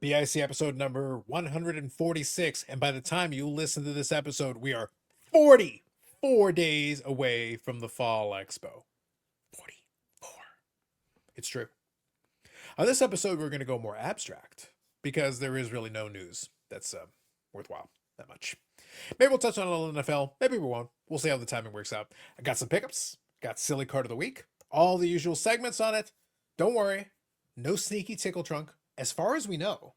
BIC episode number 146. And by the time you listen to this episode, we are 44 days away from the Fall Expo. 44. It's true. On this episode, we're going to go more abstract because there is really no news that's worthwhile that much. Maybe we'll touch on a little NFL. Maybe we won't. We'll see how the timing works out. I got some pickups. Got silly card of the week. All the usual segments on it. Don't worry. No sneaky tickle trunk. As far as we know,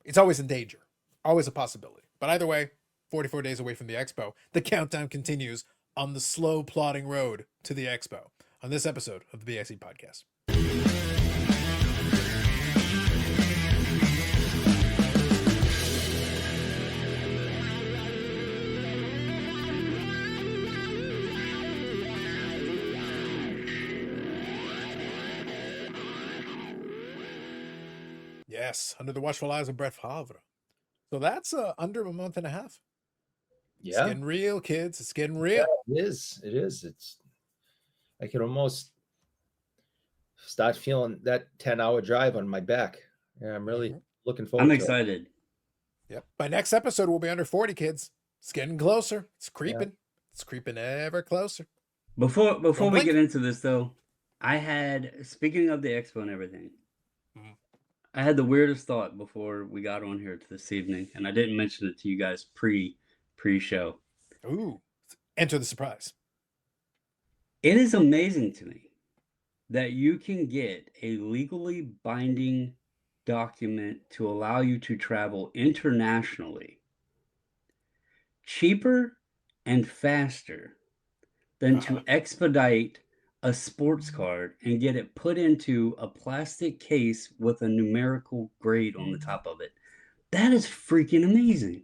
it's always in danger. Always a possibility. But either way, 44 days away from the expo, the countdown continues on the slow plodding road to the expo on this episode of the BIC podcast. Yes, under the watchful eyes of Brett Favre. So that's under a month and a half. Yeah. It's getting real, kids. It's getting real. Yeah, it is. It is. I can almost start feeling that 10-hour drive on my back. Yeah, I'm really looking forward I'm to excited. it. Yep. By next episode, we'll be under 40, kids. It's getting closer. It's creeping. Yeah. It's creeping ever closer. Before we blink. get into this, though, speaking of the expo and everything, I had the weirdest thought before we got on here this evening, and I didn't mention it to you guys pre-show. Ooh, enter the surprise. It is amazing to me that you can get a legally binding document to allow you to travel internationally cheaper and faster than to expedite a sports card and get it put into a plastic case with a numerical grade on the top of it. That is freaking amazing.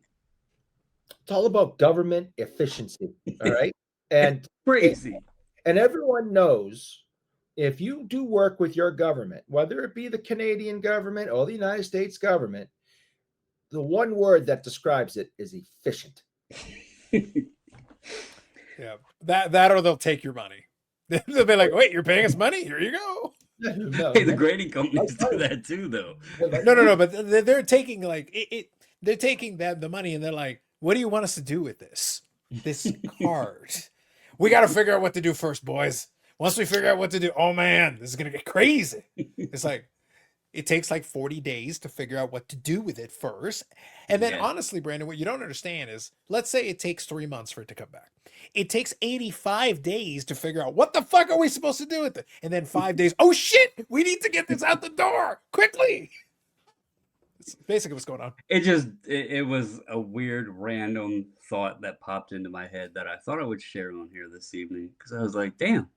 It's all about government efficiency. All right. And crazy. And everyone knows if you do work with your government, whether it be the Canadian government or the United States government, the one word that describes it is efficient. Yeah. That or they'll take your money. They'll be like, wait, you're paying us money? Here you go. No, Hey, the grading companies do that too, though. No, but they're taking like they're taking the money and they're like, what do you want us to do with this card? We got to figure out what to do first, boys. Once we figure out what to do, oh man, this is gonna get crazy. It's like it takes like 40 days to figure out what to do with it first. And then honestly, Brandon, what you don't understand is, let's say it takes 3 months for it to come back. It takes 85 days to figure out what the fuck are we supposed to do with it. And then 5 days, oh shit, we need to get this out the door quickly. It's basically what's going on. It was a weird random thought that popped into my head that I thought I would share on here this evening. Because I was like, damn,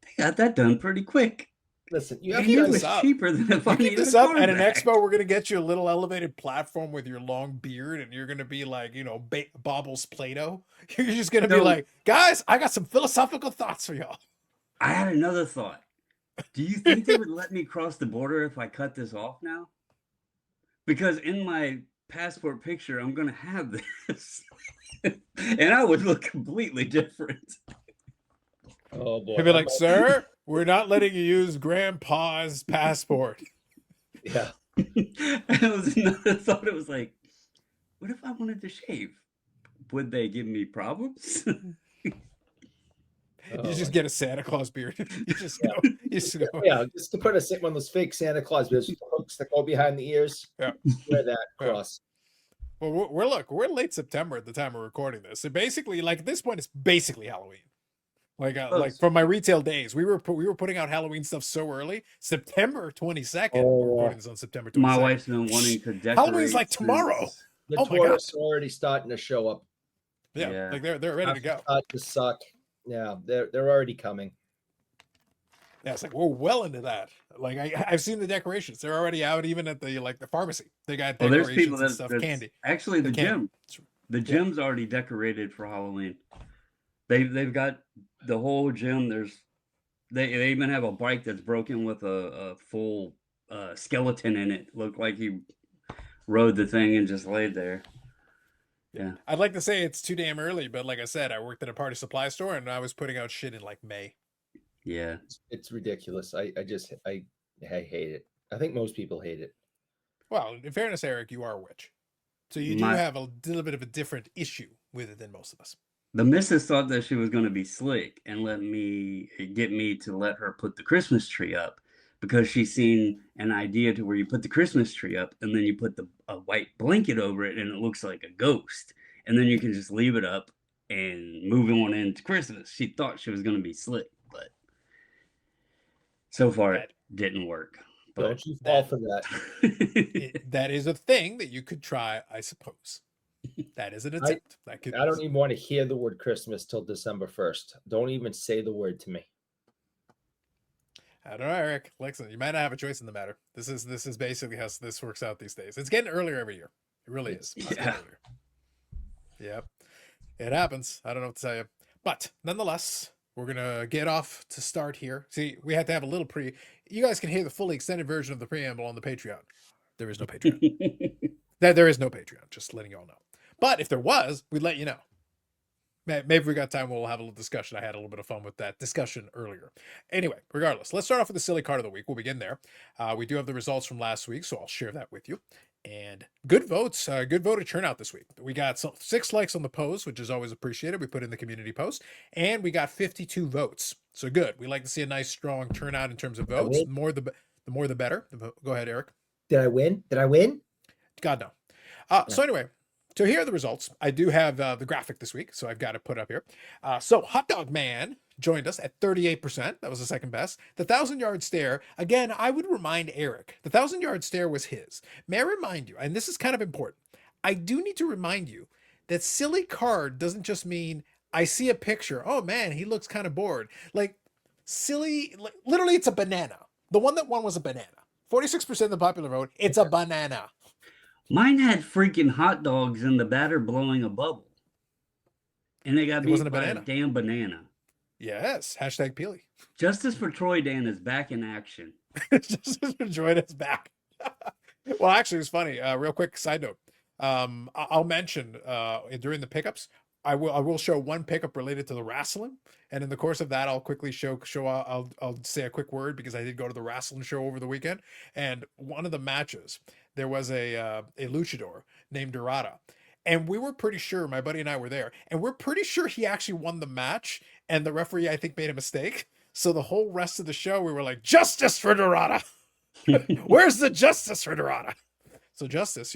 they got that done pretty quick. Listen, you have to to keep this up. Cheaper than if I keep this up at an expo. We're gonna get you a little elevated platform with your long beard, and you're gonna be like, Bobbles Plato. You're just gonna be like, guys, I got some philosophical thoughts for y'all. I had another thought. Do you think they would let me cross the border if I cut this off now? Because in my passport picture, I'm gonna have this, and I would look completely different. Oh boy! He'd be like, sir, we're not letting you use Grandpa's passport. Yeah. It was another thought. It was like, what if I wanted to shave? Would they give me problems? You just get a Santa Claus beard. You just go. Yeah, just to put one of those fake Santa Claus beards, hooks that go behind the ears. Yeah. Wear that cross. Well, we're late September at the time we're recording this. So basically, like at this point, it's basically Halloween. Like from my retail days, we were putting out Halloween stuff so early. September 22nd. We're recording this on September 22nd. My wife's been wanting to decorate. Halloween's like tomorrow. The tourists are already starting to show up. Yeah. Like they're ready to go. Start to suck. Yeah, they're already coming. Yeah, it's like we're well into that. Like I've seen the decorations; they're already out. Even at the pharmacy, they got decorations there's people and stuff. Candy. Actually, the gym's already decorated for Halloween. They've got the whole gym. They even have a bike that's broken with a full skeleton in it. Looked like he rode the thing and just laid there. Yeah. I'd like to say it's too damn early, but like I said, I worked at a party supply store and I was putting out shit in like May. Yeah. It's ridiculous. I hate it. I think most people hate it. Well, in fairness, Eric, you are a witch. So you do My have a little bit of a different issue with it than most of us. the missus thought that she was going to be slick and get me to let her put the Christmas tree up because she's seen an idea to where you put the Christmas tree up and then you put a white blanket over it and it looks like a ghost. And then you can just leave it up and move on into Christmas. She thought she was going to be slick, but so far it didn't work. But Don't you fall for that. That is a thing that you could try, I suppose. That is an attempt. I don't even want to hear the word Christmas till December 1st. Don't even say the word to me. I don't know, Eric. Listen, you might not have a choice in the matter. This is basically how this works out these days. It's getting earlier every year. It really is. Yeah. Yep. It happens. I don't know what to tell you. But nonetheless, we're going to get off to start here. See, we had to have a little you guys can hear the fully extended version of the preamble on the Patreon. There is no Patreon. There is no Patreon, just letting you all know. But if there was, we'd let you know. Maybe if we got time, we'll have a little discussion. I had a little bit of fun with that discussion earlier. Anyway, regardless, let's start off with the silly card of the week. We'll begin there. We do have the results from last week, so I'll share that with you. And good votes, good voter turnout this week. We got 6 likes on the post, which is always appreciated. We put in the community post, and we got 52 votes. So good. We like to see a nice, strong turnout in terms of votes. The more the better. Go ahead, Eric. Did I win? Did I win? God, no. So anyway, to hear the results, I do have the graphic this week, so I've got it put up here. So Hot Dog Man joined us at 38%. That was the second best. The 1,000-yard stare, again, I would remind Eric, the 1,000-yard stare was his. May I remind you, and this is kind of important, I do need to remind you that silly card doesn't just mean I see a picture. Oh, man, he looks kind of bored. Like, silly, literally, it's a banana. The one that won was a banana. 46% of the popular vote, it's a banana. Mine had freaking hot dogs in the batter blowing a bubble. And they got beat by a damn banana. Yes. Hashtag Peely. Justice for Troy Dan is back in action. Justice for Troy Dan is back. Well, actually, it's funny. Real quick side note. I'll mention during the pickups, I will show one pickup related to the wrestling, and in the course of that, I'll quickly show. I'll say a quick word because I did go to the wrestling show over the weekend, and one of the matches there was a luchador named Dorada, and we were pretty sure, my buddy and I were there, and we're pretty sure he actually won the match, and the referee I think made a mistake. So the whole rest of the show, we were like, "Justice for Dorada! Where's the justice for Dorada?" So justice,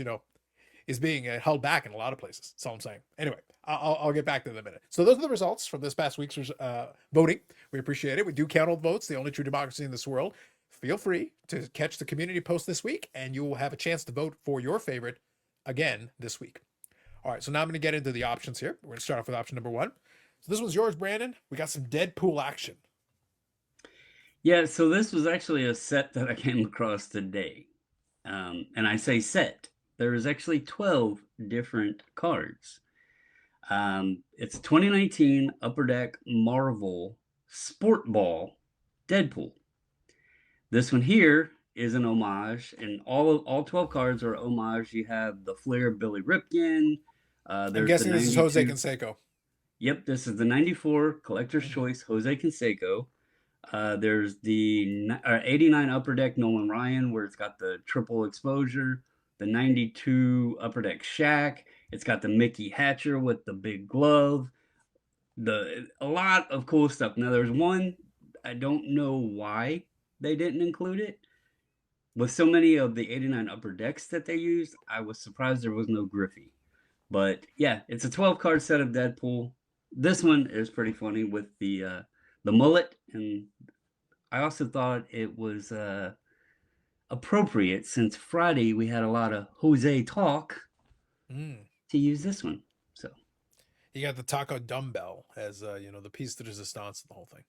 is being held back in a lot of places. That's all I'm saying. Anyway, I'll get back to that in a minute. So those are the results from this past week's voting. We appreciate it. We do count all the votes, the only true democracy in this world. Feel free to catch the community post this week, and you will have a chance to vote for your favorite again this week. All right, so now I'm going to get into the options here. We're going to start off with option number 1. So this one's yours, Brandon. We got some Deadpool action. Yeah, so this was actually a set that I came across today. And I say set. There is actually 12 different cards. It's 2019 Upper Deck Marvel Sport Ball Deadpool. This one here is an homage, and all 12 cards are homage. You have the Flair Billy Ripken. I'm guessing this is Jose Canseco. Yep, this is the 94 Collector's Choice Jose Canseco. There's the 89 Upper Deck Nolan Ryan, where it's got the triple exposure. The 92 Upper Deck Shaq. It's got the Mickey Hatcher with the big glove. A lot of cool stuff. Now, there's one, I don't know why they didn't include it. With so many of the 89 Upper Decks that they used, I was surprised there was no Griffey. But yeah, it's a 12-card set of Deadpool. This one is pretty funny with the mullet, and I also thought it was appropriate since Friday we had a lot of Jose talk to use this one. So you got the taco dumbbell as the piece de resistance of the whole thing.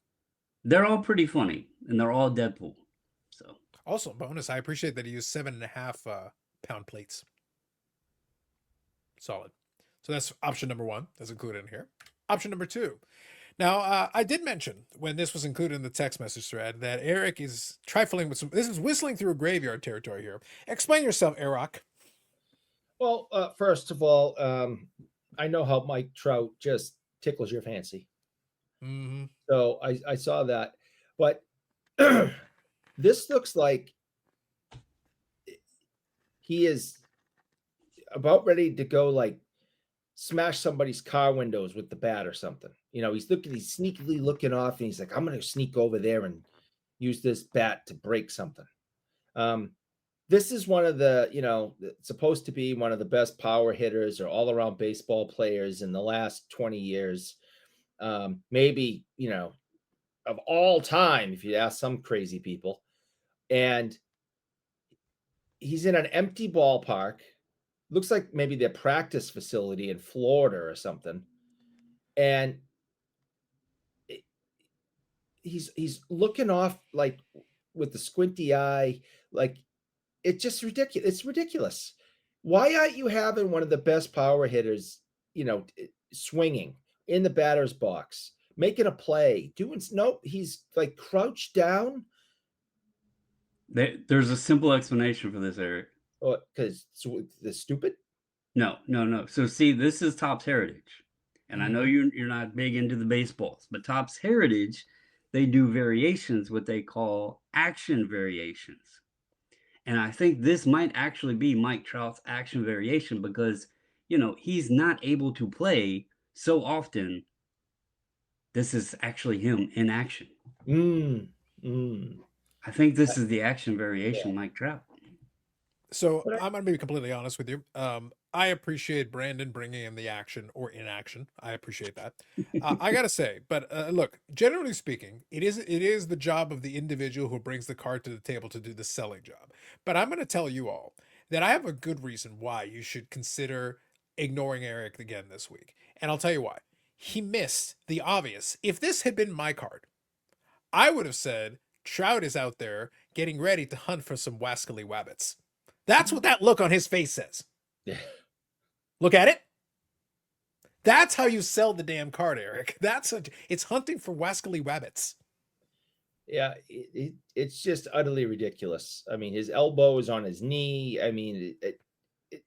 They're all pretty funny, and they're all Deadpool. So also bonus, I appreciate that he used 7.5 pound plates. Solid. So that's option number 1. That's included in here. Option number 2. Now, I did mention when this was included in the text message thread that Eric is trifling with this is whistling through a graveyard territory here. Explain yourself, Eric. Well, first of all, I know how Mike Trout just tickles your fancy. Mm-hmm. So I saw that. But this looks like he is about ready to go like smash somebody's car windows with the bat or something. You know, he's sneakily looking off, and he's like, I'm going to sneak over there and use this bat to break something. This is one of the, supposed to be one of the best power hitters or all around baseball players in the last 20 years. Maybe, of all time, if you ask some crazy people. And he's in an empty ballpark. Looks like maybe their practice facility in Florida or something. And he's looking off like with the squinty eye, like it's just ridiculous. It's ridiculous. Why aren't you having one of the best power hitters, swinging in the batter's box, making a play, nope, he's like crouched down. There's a simple explanation for this, Eric. Because the stupid? No. So see, this is Topps Heritage. And I know you're not big into the baseballs, but Topps Heritage, they do variations, what they call action variations. And I think this might actually be Mike Trout's action variation because, he's not able to play so often. This is actually him in action. I think this is the action variation, Mike Trout. So I'm going to be completely honest with you. I appreciate Brandon bringing in the action or inaction. I appreciate that. I got to say, but look, generally speaking, it is the job of the individual who brings the card to the table to do the selling job. But I'm going to tell you all that I have a good reason why you should consider ignoring Eric again this week. And I'll tell you why. He missed the obvious. If this had been my card, I would have said Trout is out there getting ready to hunt for some wascally wabbits. That's what that look on his face says. Yeah. Look at it. That's how you sell the damn card, Eric. It's hunting for wascally wabbits. Yeah, it's just utterly ridiculous. I mean, his elbow is on his knee. I mean,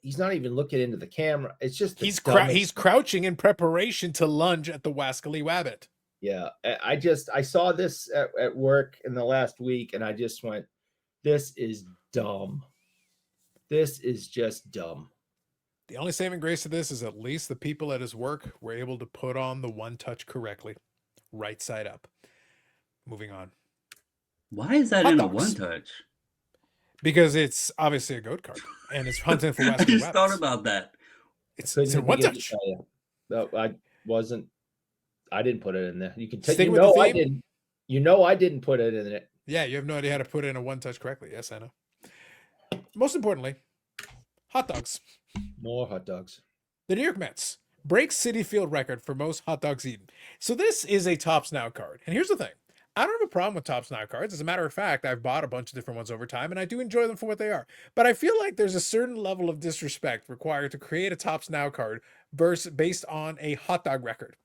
he's not even looking into the camera. It's just he's crouching in preparation to lunge at the wascally wabbit. Yeah, I saw this at work in the last week, and I just went, this is dumb. This is just dumb. The only saving grace to this is at least the people at his work were able to put on the one touch correctly. Right side up. Moving on. Why is that in a one touch? Because it's obviously a goat card. And it's hunting for wascally wabbits. I just wabbits. thought about that. It's a one touch. No, I didn't put it in there. You can take, I didn't. I didn't put it in it. Yeah, you have no idea how to put in a one touch correctly. Yes, I know. Most importantly, hot dogs. More hot dogs. The New York Mets break Citi Field record for most hot dogs eaten. So this is a Topps Now card. And here's the thing. I don't have a problem with Topps Now cards. As a matter of fact, I've bought a bunch of different ones over time, and I do enjoy them for what they are. But I feel like there's a certain level of disrespect required to create a Topps Now card based on a hot dog record.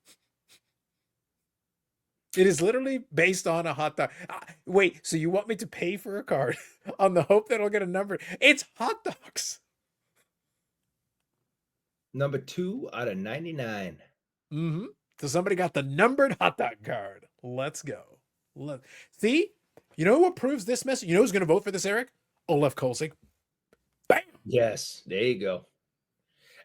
It is literally based on a hot dog. Wait, so you want me to pay for a card on the hope that I'll get a number? It's hot dogs. Number 2 out of 99. So somebody got the numbered hot dog card. Let's go. See? You know what proves this message? You know who's going to vote for this, Eric? Olaf Kolzig. Bam! Yes, there you go.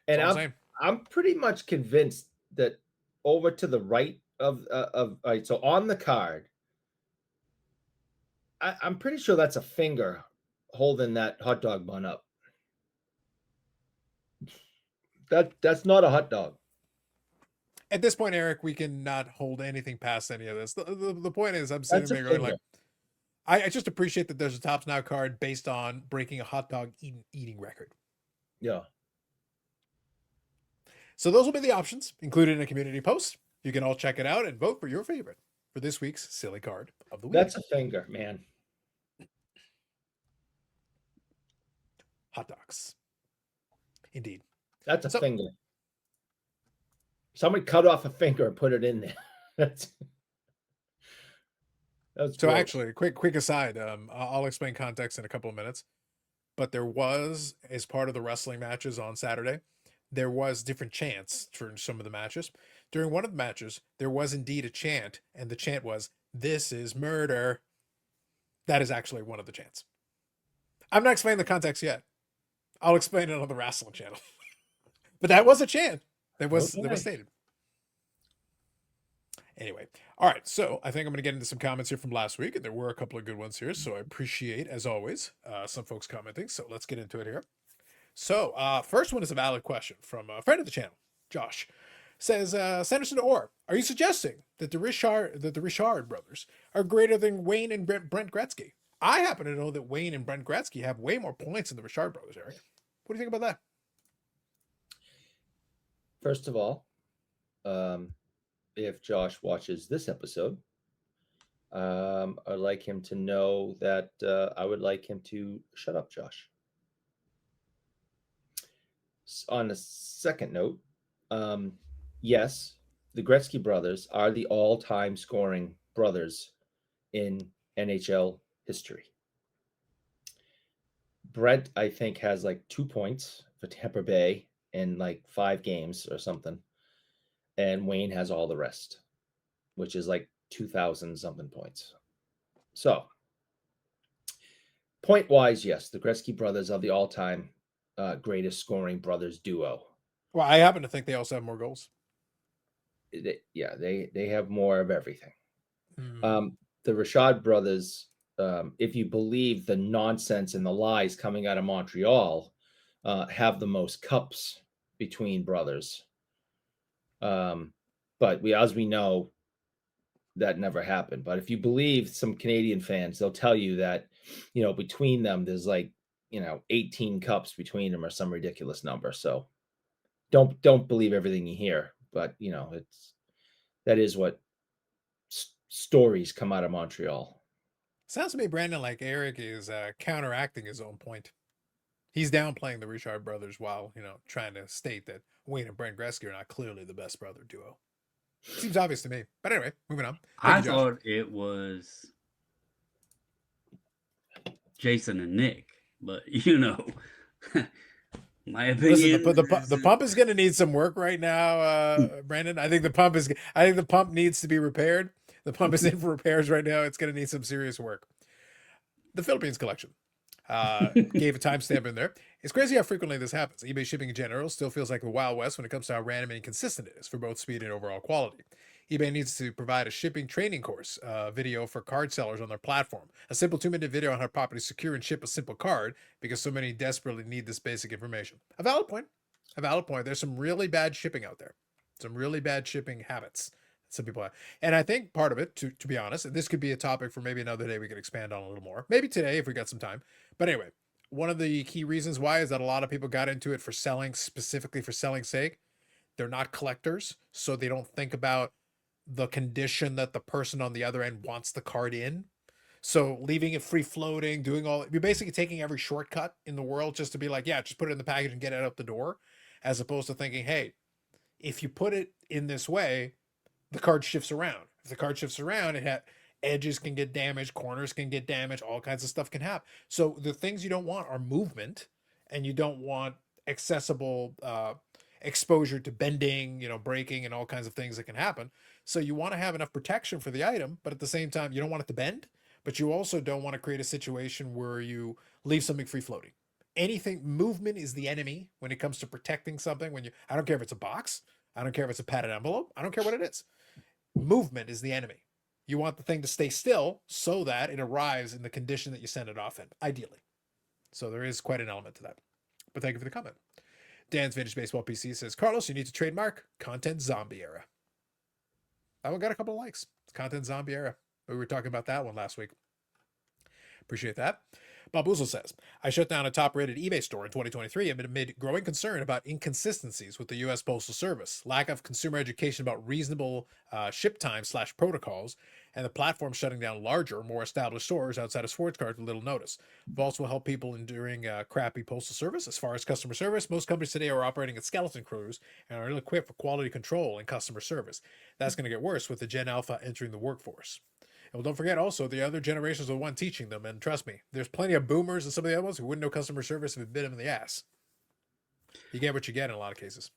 And I'm pretty much convinced that over to the right of right, so on the card, I'm pretty sure that's a finger holding that hot dog bun up. That's not a hot dog. At this point, Eric, we cannot hold anything past any of this. The point is, I'm sitting there going like, I just appreciate that there's a Topps Now card based on breaking a hot dog eating record. Yeah. So those will be the options included in a community post. You can all check it out and vote for your favorite for this week's silly card of the week. That's a finger, man. Hot dogs. Indeed. That's a finger. Somebody cut off a finger and put it in there. That's so gross. Actually, quick aside, I'll explain context in a couple of minutes. But there was, as part of the wrestling matches on Saturday, there was different chants for some of the matches. During one of the matches, there was indeed a chant, and the chant was, "This is murder." That is actually one of the chants. I'm not explaining the context yet. I'll explain it on the wrestling channel. But that was a chant. That was Okay. stated. Anyway, all right. So I think I'm going to get into some comments here from last week, and there were a couple of good ones here. So I appreciate, as always, some folks commenting. So let's get into it here. So first one is a valid question from a friend of the channel, Josh. Says Sanderson Orr, are you suggesting that the Richard brothers are greater than Wayne and Brent Gretzky? I happen to know that Wayne and Brent Gretzky have way more points than the Richard brothers, Eric. What do you think about that? First of all, if Josh watches this episode, I'd like him to know that I would like him to shut up, Josh. On a second note, yes, the Gretzky brothers are the all-time scoring brothers in NHL history. Brent, I think, has like 2 points for Tampa Bay in like 5 games or something. And Wayne has all the rest, which is like 2,000 something points. So, point-wise, yes, the Gretzky brothers are the all-time greatest scoring brothers duo. Well, I happen to think they also have more goals. They have more of everything. The Richard brothers, if you believe the nonsense and the lies coming out of Montreal, have the most cups between brothers. But as we know, that never happened. But if you believe some Canadian fans, they'll tell you that, between them, there's like, 18 cups between them or some ridiculous number. So don't believe everything you hear, but that is what stories come out of Montreal. Sounds to me, Brandon, like Eric is counteracting his own point. He's downplaying the Richard brothers while, trying to state that Wayne and Brent Gretzky are not clearly the best brother duo. Seems obvious to me. But anyway, moving on. I thought it was Jason and Nick, but my opinion. Listen, the pump is going to need some work right now, Brandon. I think the pump needs to be repaired. The pump is in for repairs right now. It's going to need some serious work. The Philippines collection gave a timestamp in there. It's crazy how frequently this happens. eBay shipping in general still feels like the Wild West when it comes to how random and inconsistent it is for both speed and overall quality. eBay needs to provide a shipping training course video for card sellers on their platform. A simple 2-minute video on how to properly secure and ship a simple card because so many desperately need this basic information. A valid point. There's some really bad shipping out there. Some really bad shipping habits. Some people have. And I think part of it, to be honest, and this could be a topic for maybe another day we could expand on a little more. Maybe today if we got some time. But anyway, one of the key reasons why is that a lot of people got into it specifically for selling sake. They're not collectors, so they don't think about the condition that the person on the other end wants the card in. So leaving it free floating, you're basically taking every shortcut in the world just to be like, yeah, just put it in the package and get it out the door, as opposed to thinking, hey, if you put it in this way, the card shifts around. If the card shifts around, edges can get damaged, corners can get damaged, all kinds of stuff can happen. So the things you don't want are movement, and you don't want accessible exposure to bending, breaking, and all kinds of things that can happen. So you want to have enough protection for the item, but at the same time, you don't want it to bend, but you also don't want to create a situation where you leave something free floating. Movement is the enemy when it comes to protecting something. I don't care if it's a box, I don't care if it's a padded envelope, I don't care what it is. Movement is the enemy. You want the thing to stay still so that it arrives in the condition that you send it off in, ideally. So there is quite an element to that. But thank you for the comment. Dan's Vintage Baseball PC says, Carlos, you need to trademark Content Zombie Era. That one got a couple of likes. It's Content Zombie Era. We were talking about that one last week. Appreciate that. Bobbles says, I shut down a top-rated eBay store in 2023 amid growing concern about inconsistencies with the U.S. Postal Service, lack of consumer education about reasonable ship time / protocols, and the platform shutting down larger, more established stores outside of sports cards with little notice. Vaults will help people enduring crappy postal service. As far as customer service, most companies today are operating at skeleton crews and are ill-equipped for quality control and customer service. That's going to get worse with the Gen Alpha entering the workforce. And well, don't forget also, the other generations are the one teaching them. And trust me, there's plenty of boomers and some of the other ones who wouldn't know customer service if it bit them in the ass. You get what you get in a lot of cases.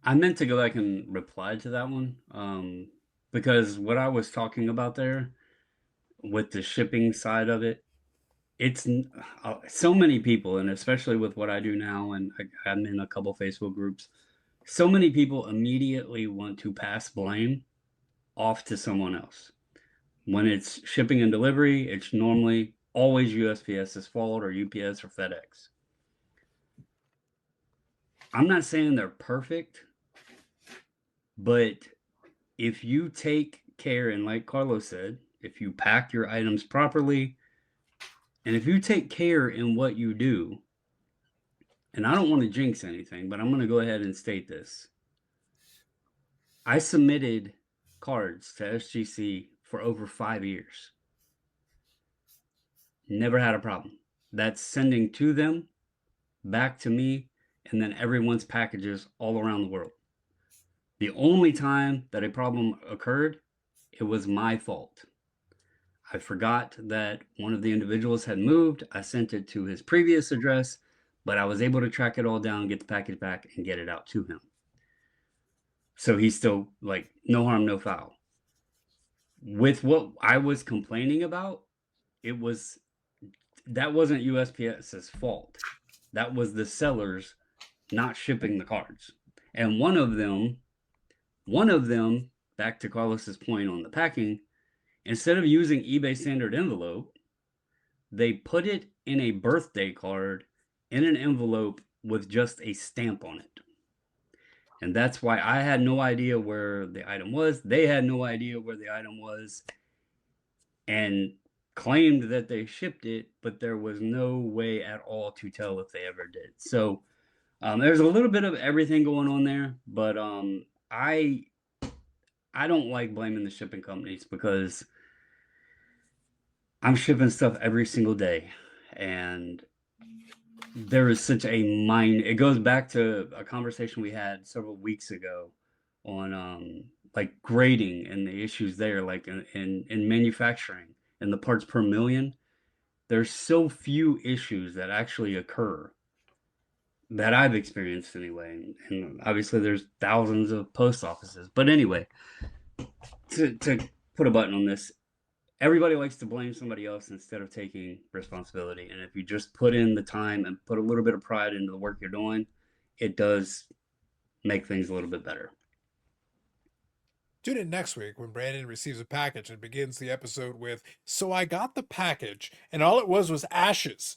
I meant to go back and reply to that one because what I was talking about there with the shipping side of it it's so many people, and especially with what I do now, and I'm in a couple Facebook groups, so many people immediately want to pass blame off to someone else. When it's shipping and delivery, it's normally always USPS's fault or UPS or FedEx. I'm not saying they're perfect, but if you take care, and like Carlos said, if you pack your items properly, and if you take care in what you do, and I don't want to jinx anything, but I'm going to go ahead and state this. I submitted cards to SGC for over 5 years. Never had a problem. That's sending to them, back to me, and then everyone's packages all around the world. The only time that a problem occurred, it was my fault. I forgot that one of the individuals had moved. I sent it to his previous address, but I was able to track it all down, get the package back, and get it out to him. So he's still like, no harm, no foul. With what I was complaining about, that wasn't USPS's fault. That was the sellers not shipping the cards. And one of them, back to Carlos's point on the packing, instead of using eBay standard envelope, they put it in a birthday card in an envelope with just a stamp on it. And that's why I had no idea where the item was. They had no idea where the item was, and claimed that they shipped it, but there was no way at all to tell if they ever did. So there's a little bit of everything going on there, but I don't like blaming the shipping companies, because I'm shipping stuff every single day, and there is such a it goes back to a conversation we had several weeks ago on like grading and the issues there, like in manufacturing and the parts per million. There's so few issues that actually occur that I've experienced anyway, and obviously there's thousands of post offices. But anyway, to put a button on this, everybody likes to blame somebody else instead of taking responsibility. And if you just put in the time and put a little bit of pride into the work you're doing, it does make things a little bit better. Tune in next week when Brandon receives a package and begins the episode with, "So I got the package and all it was ashes."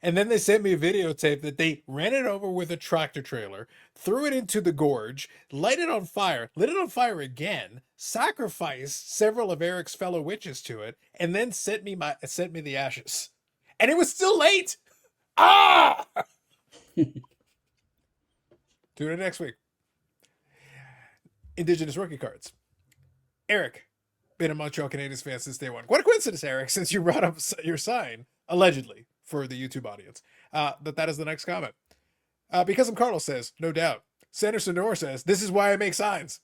And then they sent me a videotape that they ran it over with a tractor trailer, threw it into the gorge, lit it on fire again, sacrificed several of Eric's fellow witches to it, and then sent me the ashes. And it was still late. Ah! Tune in next week. Indigenous rookie cards. Eric, been a Montreal Canadiens fan since day one. What a coincidence, Eric, since you brought up your sign, allegedly, for the YouTube audience. That is the next comment. Because I'm Carlos says, no doubt. Sanderson Noor says, this is why I make signs.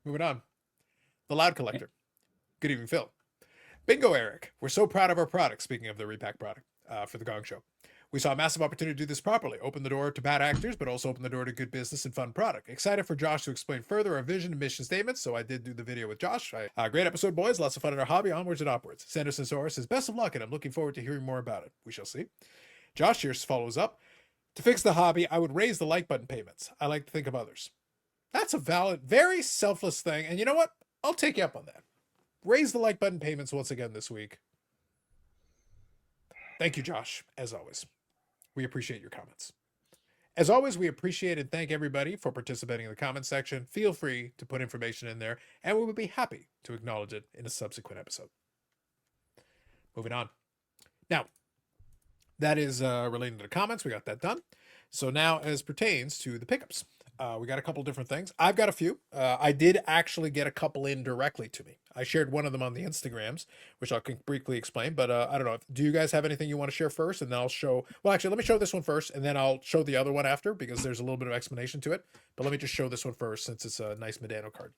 Moving on. The Loud Collector. Good evening, Phil. Bingo, Eric. We're so proud of our product, speaking of the repack product for the Gong Show. We saw a massive opportunity to do this properly. Open the door to bad actors, but also open the door to good business and fun product. Excited for Josh to explain further our vision and mission statements, so I did do the video with Josh. Great episode, boys. Lots of fun in our hobby. Onwards and upwards. Sanderson Sora says, best of luck, and I'm looking forward to hearing more about it. We shall see. Josh here follows up. To fix the hobby, I would raise the like button payments. I like to think of others. That's a valid, very selfless thing, and you know what? I'll take you up on that. Raise the like button payments once again this week. Thank you, Josh, as always. We appreciate your comments. As always, we appreciate and thank everybody for participating in the comment section. Feel free to put information in there, and we would be happy to acknowledge it in a subsequent episode. Moving on. Now, that is relating to the comments. We got that done. So now, as pertains to the pickups, we got a couple different things. I've got a few. I did actually get a couple in directly to me. I shared one of them on the Instagrams, which I'll briefly explain. But I don't know. Do you guys have anything you want to share first? And then I'll show. Well, actually, let me show this one first, and then I'll show the other one after, because there's a little bit of explanation to it. But let me just show this one first, since it's a nice Medano card.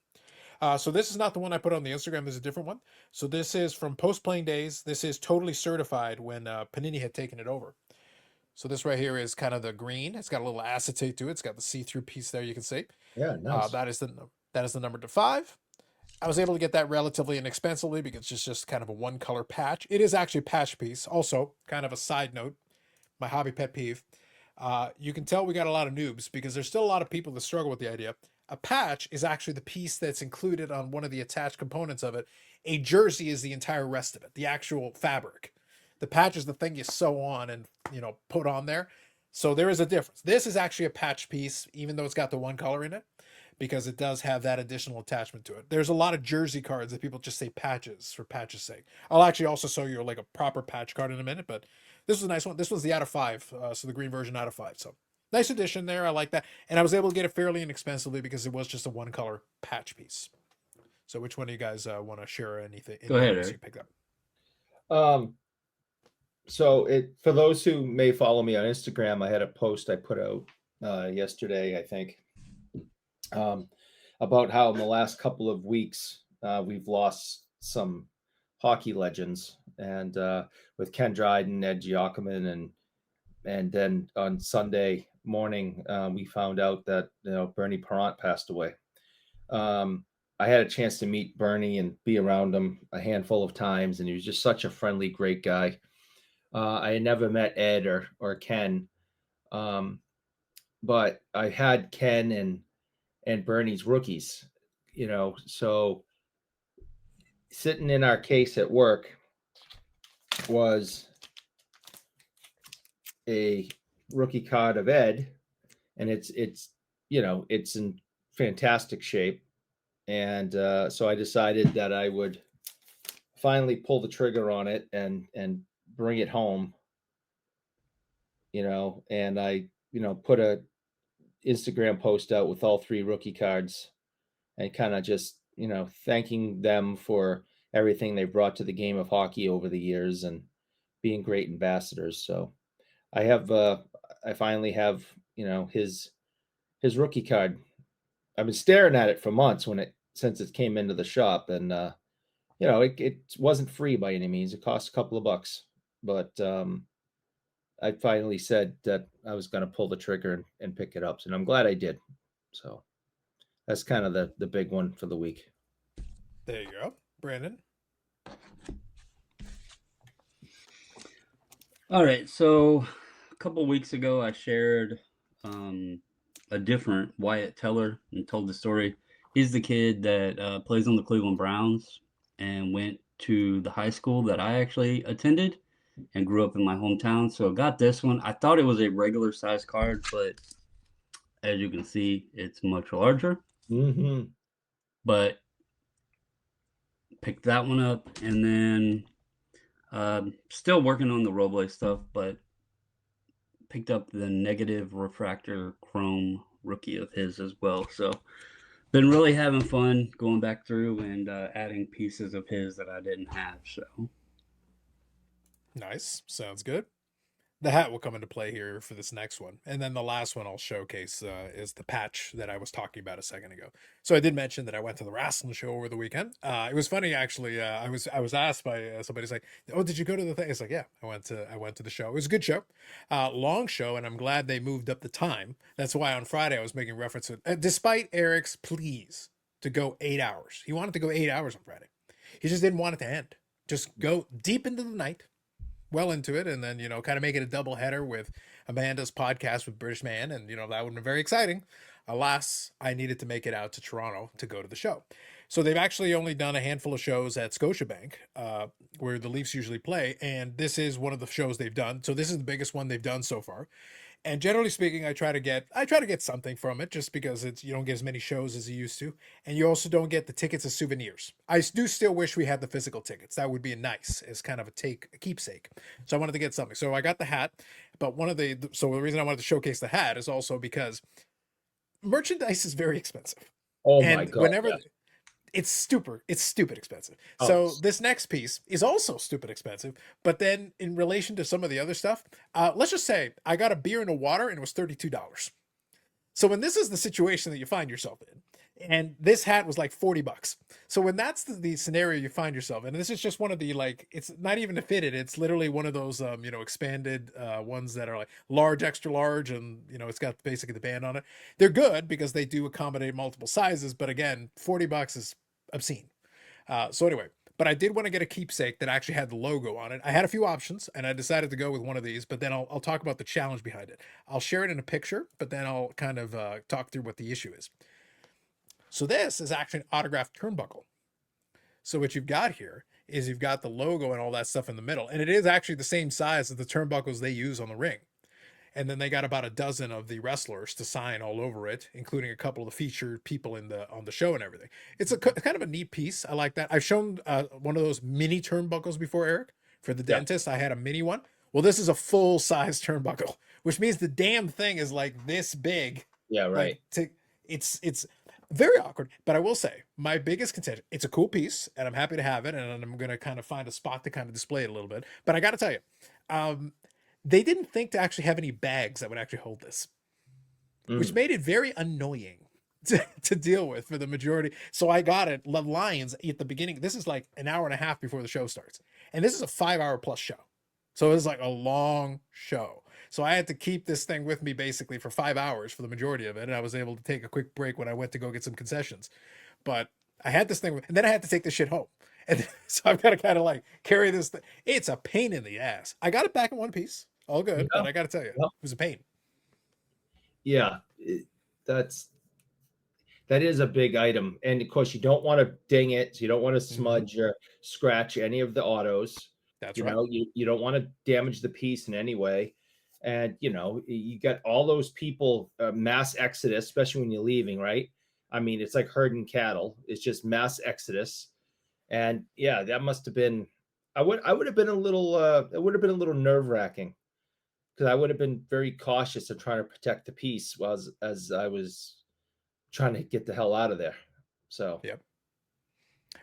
So this is not the one I put on the Instagram. There's a different one. So this is from post-playing days. This is totally certified when Panini had taken it over. So this right here is kind of the green. It's got a little acetate to it. It's got the see-through piece there, you can see. Yeah, nice. That is the number to 5. I was able to get that relatively inexpensively because it's just kind of a one color patch. It is actually a patch piece. Also, kind of a side note, my hobby pet peeve. You can tell we got a lot of noobs because there's still a lot of people that struggle with the idea. A patch is actually the piece that's included on one of the attached components of it. A jersey is the entire rest of it, the actual fabric. The patch is the thing you sew on and put on there. So there is a difference. This is actually a patch piece, even though it's got the one color in it, because it does have that additional attachment to it. There's a lot of jersey cards that people just say patches for patches sake. I'll actually also show you like a proper patch card in a minute, but this was a nice one. This was the out of 5, so the green version out of 5. So nice addition there. I like that, and I was able to get it fairly inexpensively because it was just a one color patch piece. So which one do you guys want to share anything? Go ahead, You Eric. picked up? So for those who may follow me on Instagram, I had a post I put out yesterday, I think, about how in the last couple of weeks we've lost some hockey legends, and with Ken Dryden, Ed Giacomin, and then on Sunday morning we found out that Bernie Parent passed away. I had a chance to meet Bernie and be around him a handful of times, and he was just such a friendly, great guy. I had never met Ed or Ken, but I had Ken and Bernie's rookies, so sitting in our case at work was a rookie card of Ed, and it's in fantastic shape. And so I decided that I would finally pull the trigger on it and bring it home, and I put a Instagram post out with all 3 rookie cards and kind of just thanking them for everything they've brought to the game of hockey over the years and being great ambassadors. So I finally have his rookie card. I've been staring at it for months since it came into the shop, and it wasn't free by any means. It cost a couple of bucks, but I finally said that I was going to pull the trigger and pick it up, and I'm glad I did. So that's kind of the big one for the week. There you go, Brandon. All right, so a couple of weeks ago, I shared a different Wyatt Teller and told the story. He's the kid that plays on the Cleveland Browns and went to the high school that I actually attended and grew up in my hometown. So I got this one. I thought it was a regular size card, but as you can see, it's much larger. Mm-hmm. But picked that one up, and then still working on the Roble stuff, but picked up the negative refractor chrome rookie of his as well. So been really having fun going back through and adding pieces of his that I didn't have. So Nice. Sounds good. The hat will come into play here for this next one. And then the last one I'll showcase is the patch that I was talking about a second ago. So I did mention that I went to the wrestling show over the weekend. It was funny, actually. I was asked by somebody's like, "Oh, did you go to the thing?" It's like, "Yeah, I went to the show. It was a good show, long show, and I'm glad they moved up the time. That's why on Friday I was making reference to it, despite Eric's pleas to go 8 hours. He wanted to go 8 hours on Friday. He just didn't want it to end. Just go deep into the night, well into it, and then kind of make it a double header with Amanda's podcast with British Man, and that would have been very exciting. Alas, I needed to make it out to Toronto to go to the show. So they've actually only done a handful of shows at Scotiabank, where the Leafs usually play, and this is one of the shows they've done. So this is the biggest one they've done so far. And generally speaking, I try to get something from it, just because you don't get as many shows as you used to, and you also don't get the tickets as souvenirs. I do still wish we had the physical tickets. That would be nice as kind of a keepsake. So I wanted to get something. So I got the hat, but the reason I wanted to showcase the hat is also because merchandise is very expensive. Oh and my God! whenever Yes. it's stupid expensive. So this next piece is also stupid expensive, but then in relation to some of the other stuff, let's just say I got a beer and a water and it was $32. So when this is the situation that you find yourself in, and this hat was like $40. So when that's the scenario you find yourself in, and this is just one of the, like, it's not even a fitted, it's literally one of those expanded ones that are like large, extra large, and it's got basically the band on it. They're good because they do accommodate multiple sizes, but again, $40 is obscene. So anyway, but I did want to get a keepsake that actually had the logo on it. I had a few options, and I decided to go with one of these. But then I'll talk about the challenge behind it. I'll share it in a picture, but then I'll kind of talk through what the issue is. So this is actually an autographed turnbuckle. So what you've got here is you've got the logo and all that stuff in the middle, and it is actually the same size as the turnbuckles they use on the ring. And then they got about a dozen of the wrestlers to sign all over it, including a couple of the featured people on the show and everything. It's a kind of a neat piece. I like that. I've shown one of those mini turnbuckles before, Eric, for the dentist. I had a mini one. Well, this is a full size turnbuckle, which means the damn thing is like this big. Yeah, right. It's very awkward, but I will say my biggest contention, it's a cool piece and I'm happy to have it. And I'm going to kind of find a spot to kind of display it a little bit, but I got to tell you, they didn't think to actually have any bags that would actually hold this, which made it very annoying to deal with for the majority. So I got it. Love Lions at the beginning. This is like an hour and a half before the show starts. And this is a 5-hour plus show. So it was like a long show. So I had to keep this thing with me basically for 5 hours for the majority of it. And I was able to take a quick break when I went to go get some concessions. But I had this thing, and then I had to take this shit home. And so I've got to kind of like carry this thing. It's a pain in the ass. I got it back in one piece. All good. But I got to tell you, it was a pain. Yeah, that is a big item. And of course, you don't want to ding it. So you don't want to smudge or scratch any of the autos. That's you right. know, you don't want to damage the piece in any way. And, you know, you got all those people, mass exodus, especially when you're leaving, right? I mean, it's like herding cattle. It's just mass exodus. And yeah, that must have been, I would have been a little, it would have been a little nerve wracking, because I would have been very cautious of trying to protect the piece as I was trying to get the hell out of there. So, yep.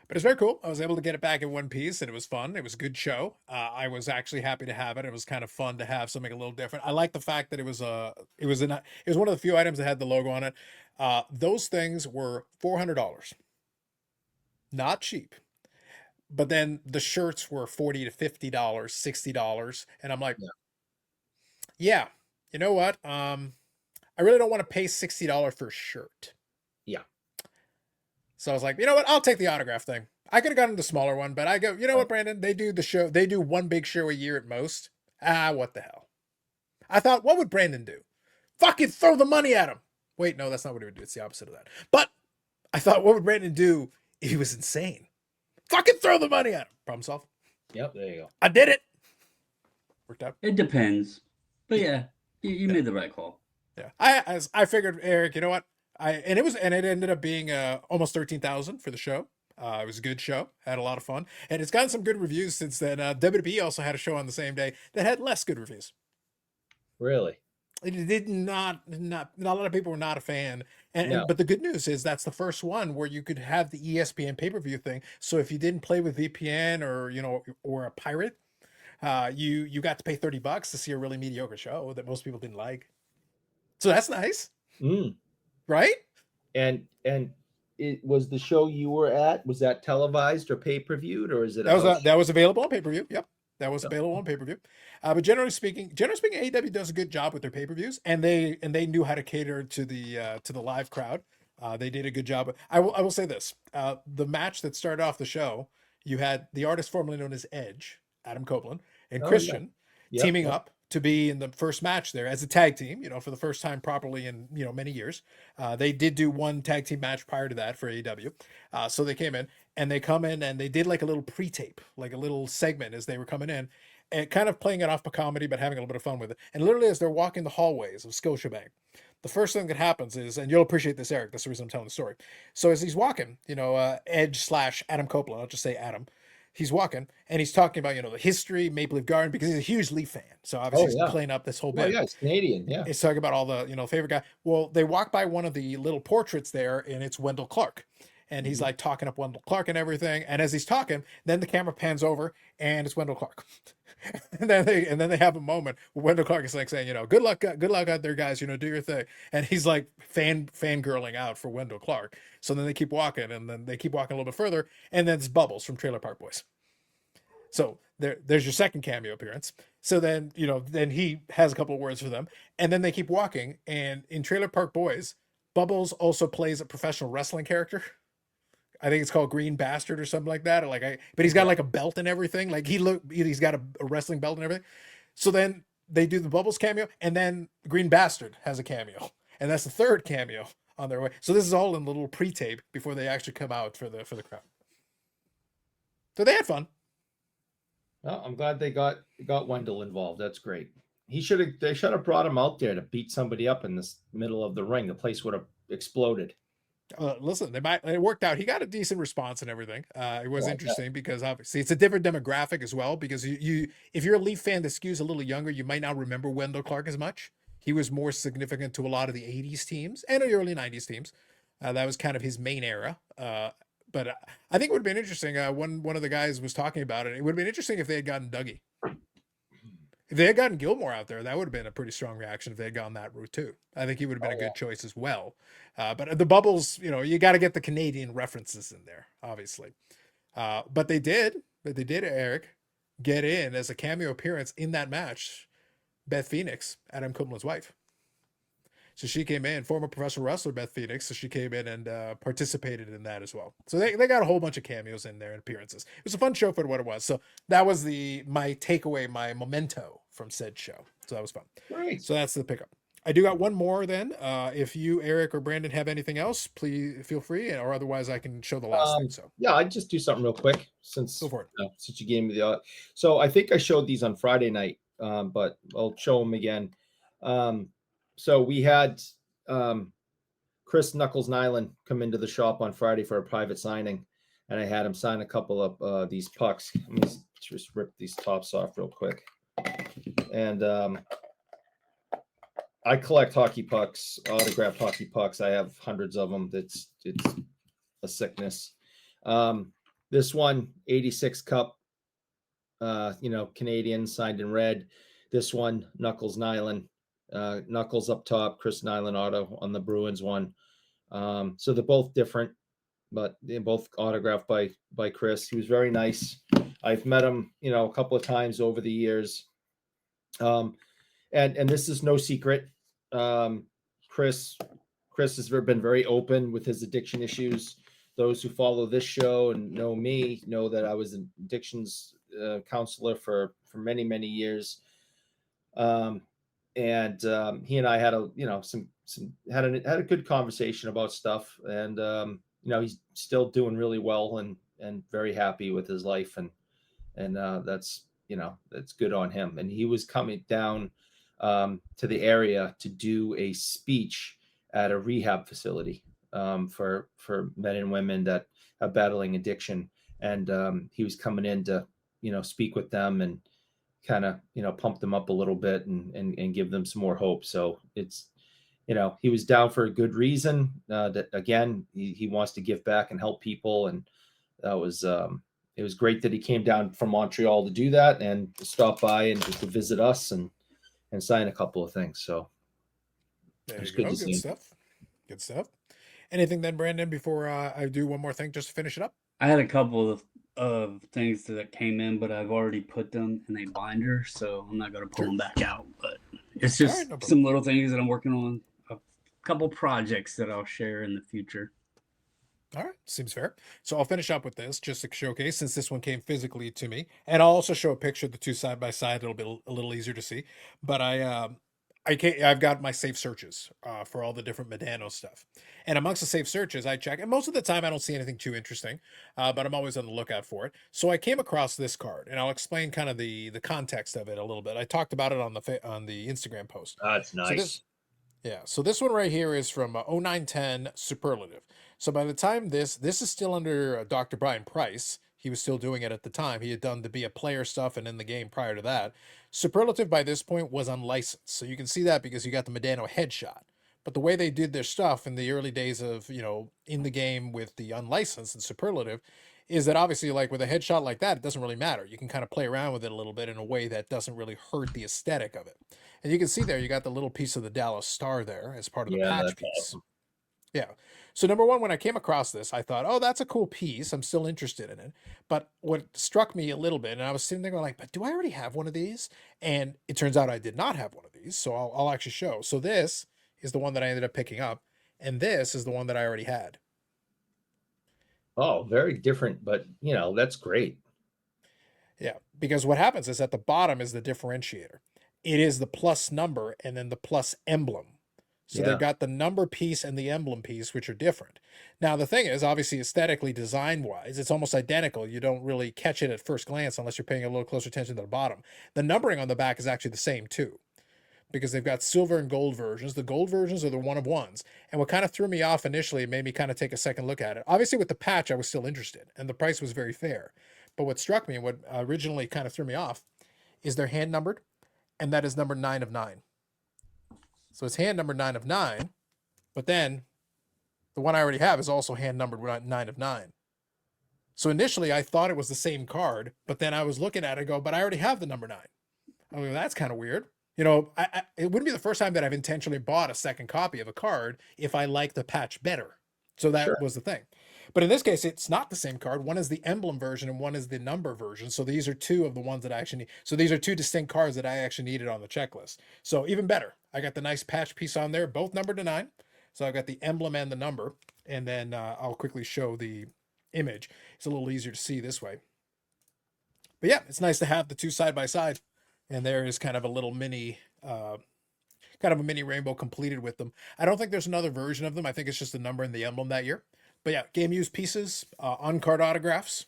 But it's very cool. I was able to get it back in one piece, and it was fun. It was a good show. I was actually happy to have it. It was kind of fun to have something a little different. I like the fact that it was one of the few items that had the logo on it. Those things were $400, not cheap. But then the shirts were $40 to $50, $60, and I'm like, yeah, you know what? I really don't want to pay $60 for a shirt. Yeah. So I was like, you know what? I'll take the autograph thing. I could have gotten the smaller one, but I go, you know what, Brandon? They do the show. They do one big show a year at most. What the hell? I thought, what would Brandon do? Fucking throw the money at him. Wait, no, that's not what he would do. It's the opposite of that. But I thought, what would Brandon do if he was insane? Fucking throw the money at him. Problem solved. Yep, there you go. I did it. Worked out. It depends. But yeah, you made the right call. Yeah. I figured, Eric, you know what? It ended up being almost 13,000 for the show. It was a good show. Had a lot of fun. And it's gotten some good reviews since then. WWE also had a show on the same day that had less good reviews. Really? It did not a lot of people were not a fan. But the good news is that's the first one where you could have the ESPN pay-per-view thing. So if you didn't play with VPN or a pirate, you got to pay $30 to see a really mediocre show that most people didn't like. So that's nice. Right? And it was the show you were at, was that televised or pay-per-viewed, or is it that was available on pay-per-view? Yep. That was available on pay-per-view. But generally speaking, AEW does a good job with their pay-per-views, and they knew how to cater to the live crowd. They did a good job. I will say this. The match that started off the show, you had the artist formerly known as Edge, Adam Copeland, and Christian teaming up to be in the first match there as a tag team, for the first time properly in, many years. They did do one tag team match prior to that for AEW. So they came in and they did like a little pre-tape, like a little segment as they were coming in, and kind of playing it off a comedy, but having a little bit of fun with it. And literally as they're walking the hallways of Scotiabank, the first thing that happens is, and you'll appreciate this, Eric, that's the reason I'm telling the story. So as he's walking, Edge / Adam Copeland, I'll just say Adam, he's walking and he's talking about, the history, Maple Leaf Garden, because he's a huge Leaf fan. So obviously he's playing up this whole bit. Oh, yeah, it's Canadian. Yeah. He's talking about all the, favorite guy. Well, they walk by one of the little portraits there and it's Wendell Clark. And he's like talking up Wendell Clark and everything. And as he's talking, then the camera pans over and it's Wendell Clark. and then they have a moment where Wendell Clark is like saying, good luck out there, guys, do your thing. And he's like fangirling out for Wendell Clark. So then they keep walking and then they keep walking a little bit further. And then it's Bubbles from Trailer Park Boys. So there's your second cameo appearance. So then, then he has a couple of words for them. And then they keep walking. And in Trailer Park Boys, Bubbles also plays a professional wrestling character. I think it's called Green Bastard or something like that. But he's got like a belt and everything. Like he's got a wrestling belt and everything. So then they do the Bubbles cameo, and then Green Bastard has a cameo, and that's the third cameo on their way. So this is all in the little pre-tape before they actually come out for the crowd. So they had fun. Well, I'm glad they got Wendell involved. That's great. They should have brought him out there to beat somebody up in the middle of the ring. The place would have exploded. Listen, it worked out. He got a decent response and everything. It was Yeah, interesting because obviously it's a different demographic as well. Because you if you're a Leaf fan that skews a little younger, you might not remember Wendell Clark as much. He was more significant to a lot of the '80s teams and the early '90s teams. That was kind of his main era. But I think it would have been interesting. One of the guys was talking about it. It would have been interesting if they had gotten Dougie. If they had gotten Gilmore out there, that would have been a pretty strong reaction if they had gone that route too. I think he would have been a good choice as well. But the Bubbles, you got to get the Canadian references in there, obviously. But they did, Eric, get in as a cameo appearance in that match. Beth Phoenix, Adam Kumla's wife. So she came in, former professional wrestler Beth Phoenix. So she came in and participated in that as well. So they got a whole bunch of cameos in there and appearances. It was a fun show for what it was. So that was my takeaway, my memento from said show. So that was fun. Great. So that's the pickup. I do got one more then. If you, Eric, or Brandon have anything else, please feel free, or otherwise I can show the last thing. So yeah, I'd just do something real quick since go for it. Since you gave me the. So I think I showed these on Friday night, but I'll show them again. So we had Chris Knuckles Nyland come into the shop on Friday for a private signing, and I had him sign a couple of these pucks. Let me just rip these tops off real quick. And I collect hockey pucks, autographed hockey pucks. I have hundreds of them. It's a sickness. This one, 86 Cup, Canadian, signed in red. This one, Knuckles Nyland. Knuckles up top, Chris Nyland auto on the Bruins one. So they're both different, but they're both autographed by Chris. He was very nice. I've met him, a couple of times over the years. And this is no secret. Chris has been very open with his addiction issues. Those who follow this show and know me know that I was an addictions counselor for many, many years. And he and I had a good conversation about stuff, and he's still doing really well and very happy with his life, and that's good on him. And he was coming down to the area to do a speech at a rehab facility for men and women that are battling addiction, and he was coming in to speak with them and kind of pump them up a little bit and give them some more hope. So it's he was down for a good reason. That again, he wants to give back and help people, and that was it was great that he came down from Montreal to do that and to stop by and just to visit us and sign a couple of things. So there you go. Good stuff. Good stuff. Anything then, Brandon, before I do one more thing just to finish it up? I had a couple of things that came in, but I've already put them in a binder, so I'm not going to pull them back out. But it's just some little things that I'm working on, a couple projects that I'll share in the future. All right, seems fair. So I'll finish up with this just to showcase, since this one came physically to me, and I'll also show a picture of the two side by side. It'll be a little easier to see. But I've got my safe searches for all the different Medano stuff. And amongst the safe searches, I check. And most of the time, I don't see anything too interesting, but I'm always on the lookout for it. So I came across this card, and I'll explain kind of the context of it a little bit. I talked about it on the Instagram post. That's nice. So this one right here is from 0910 Superlative. So by the time this is still under Dr. Brian Price. He was still doing it at the time. He had done the Be a Player stuff and in the game prior to that. Superlative by this point was unlicensed. So you can see that because you got the Medano headshot. But the way they did their stuff in the early days of, in the game with the unlicensed and Superlative is that obviously like with a headshot like that, it doesn't really matter. You can kind of play around with it a little bit in a way that doesn't really hurt the aesthetic of it. And you can see there, you got the little piece of the Dallas Star there as part of the patch piece. Awesome. Yeah. So number one, when I came across this, I thought, oh, that's a cool piece. I'm still interested in it. But what struck me a little bit, and I was sitting there going like, but do I already have one of these? And it turns out I did not have one of these. So I'll actually show. So this is the one that I ended up picking up. And this is the one that I already had. Oh, very different, but that's great. Yeah, because what happens is at the bottom is the differentiator. It is the plus number and then the plus emblem. So they've Yeah. got the number piece and the emblem piece, which are different. Now, the thing is, obviously, aesthetically, design wise, it's almost identical. You don't really catch it at first glance unless you're paying a little closer attention to the bottom. The numbering on the back is actually the same, too, because they've got silver and gold versions. The gold versions are the one of ones. And what kind of threw me off initially, it made me kind of take a second look at it. Obviously, with the patch, I was still interested, and the price was very fair. But what struck me and what originally kind of threw me off is they're hand numbered, and that is number 9 of 9. So it's hand number 9 of 9, but then the one I already have is also hand numbered 9 of 9. So initially I thought it was the same card, but then I was looking at it and go, but I already have the number 9. I mean, that's kind of weird. It wouldn't be the first time that I've intentionally bought a second copy of a card if I like the patch better. So that Sure. was the thing. But in this case, it's not the same card. One is the emblem version and one is the number version. So these are two of the ones that I actually need. So these are two distinct cards that I actually needed on the checklist. So even better, I got the nice patch piece on there, both numbered to 9. So I've got the emblem and the number. And then I'll quickly show the image. It's a little easier to see this way. But yeah, it's nice to have the two side by side. And there is kind of a little mini rainbow completed with them. I don't think there's another version of them. I think it's just the number and the emblem that year. But yeah, game used pieces, on card autographs,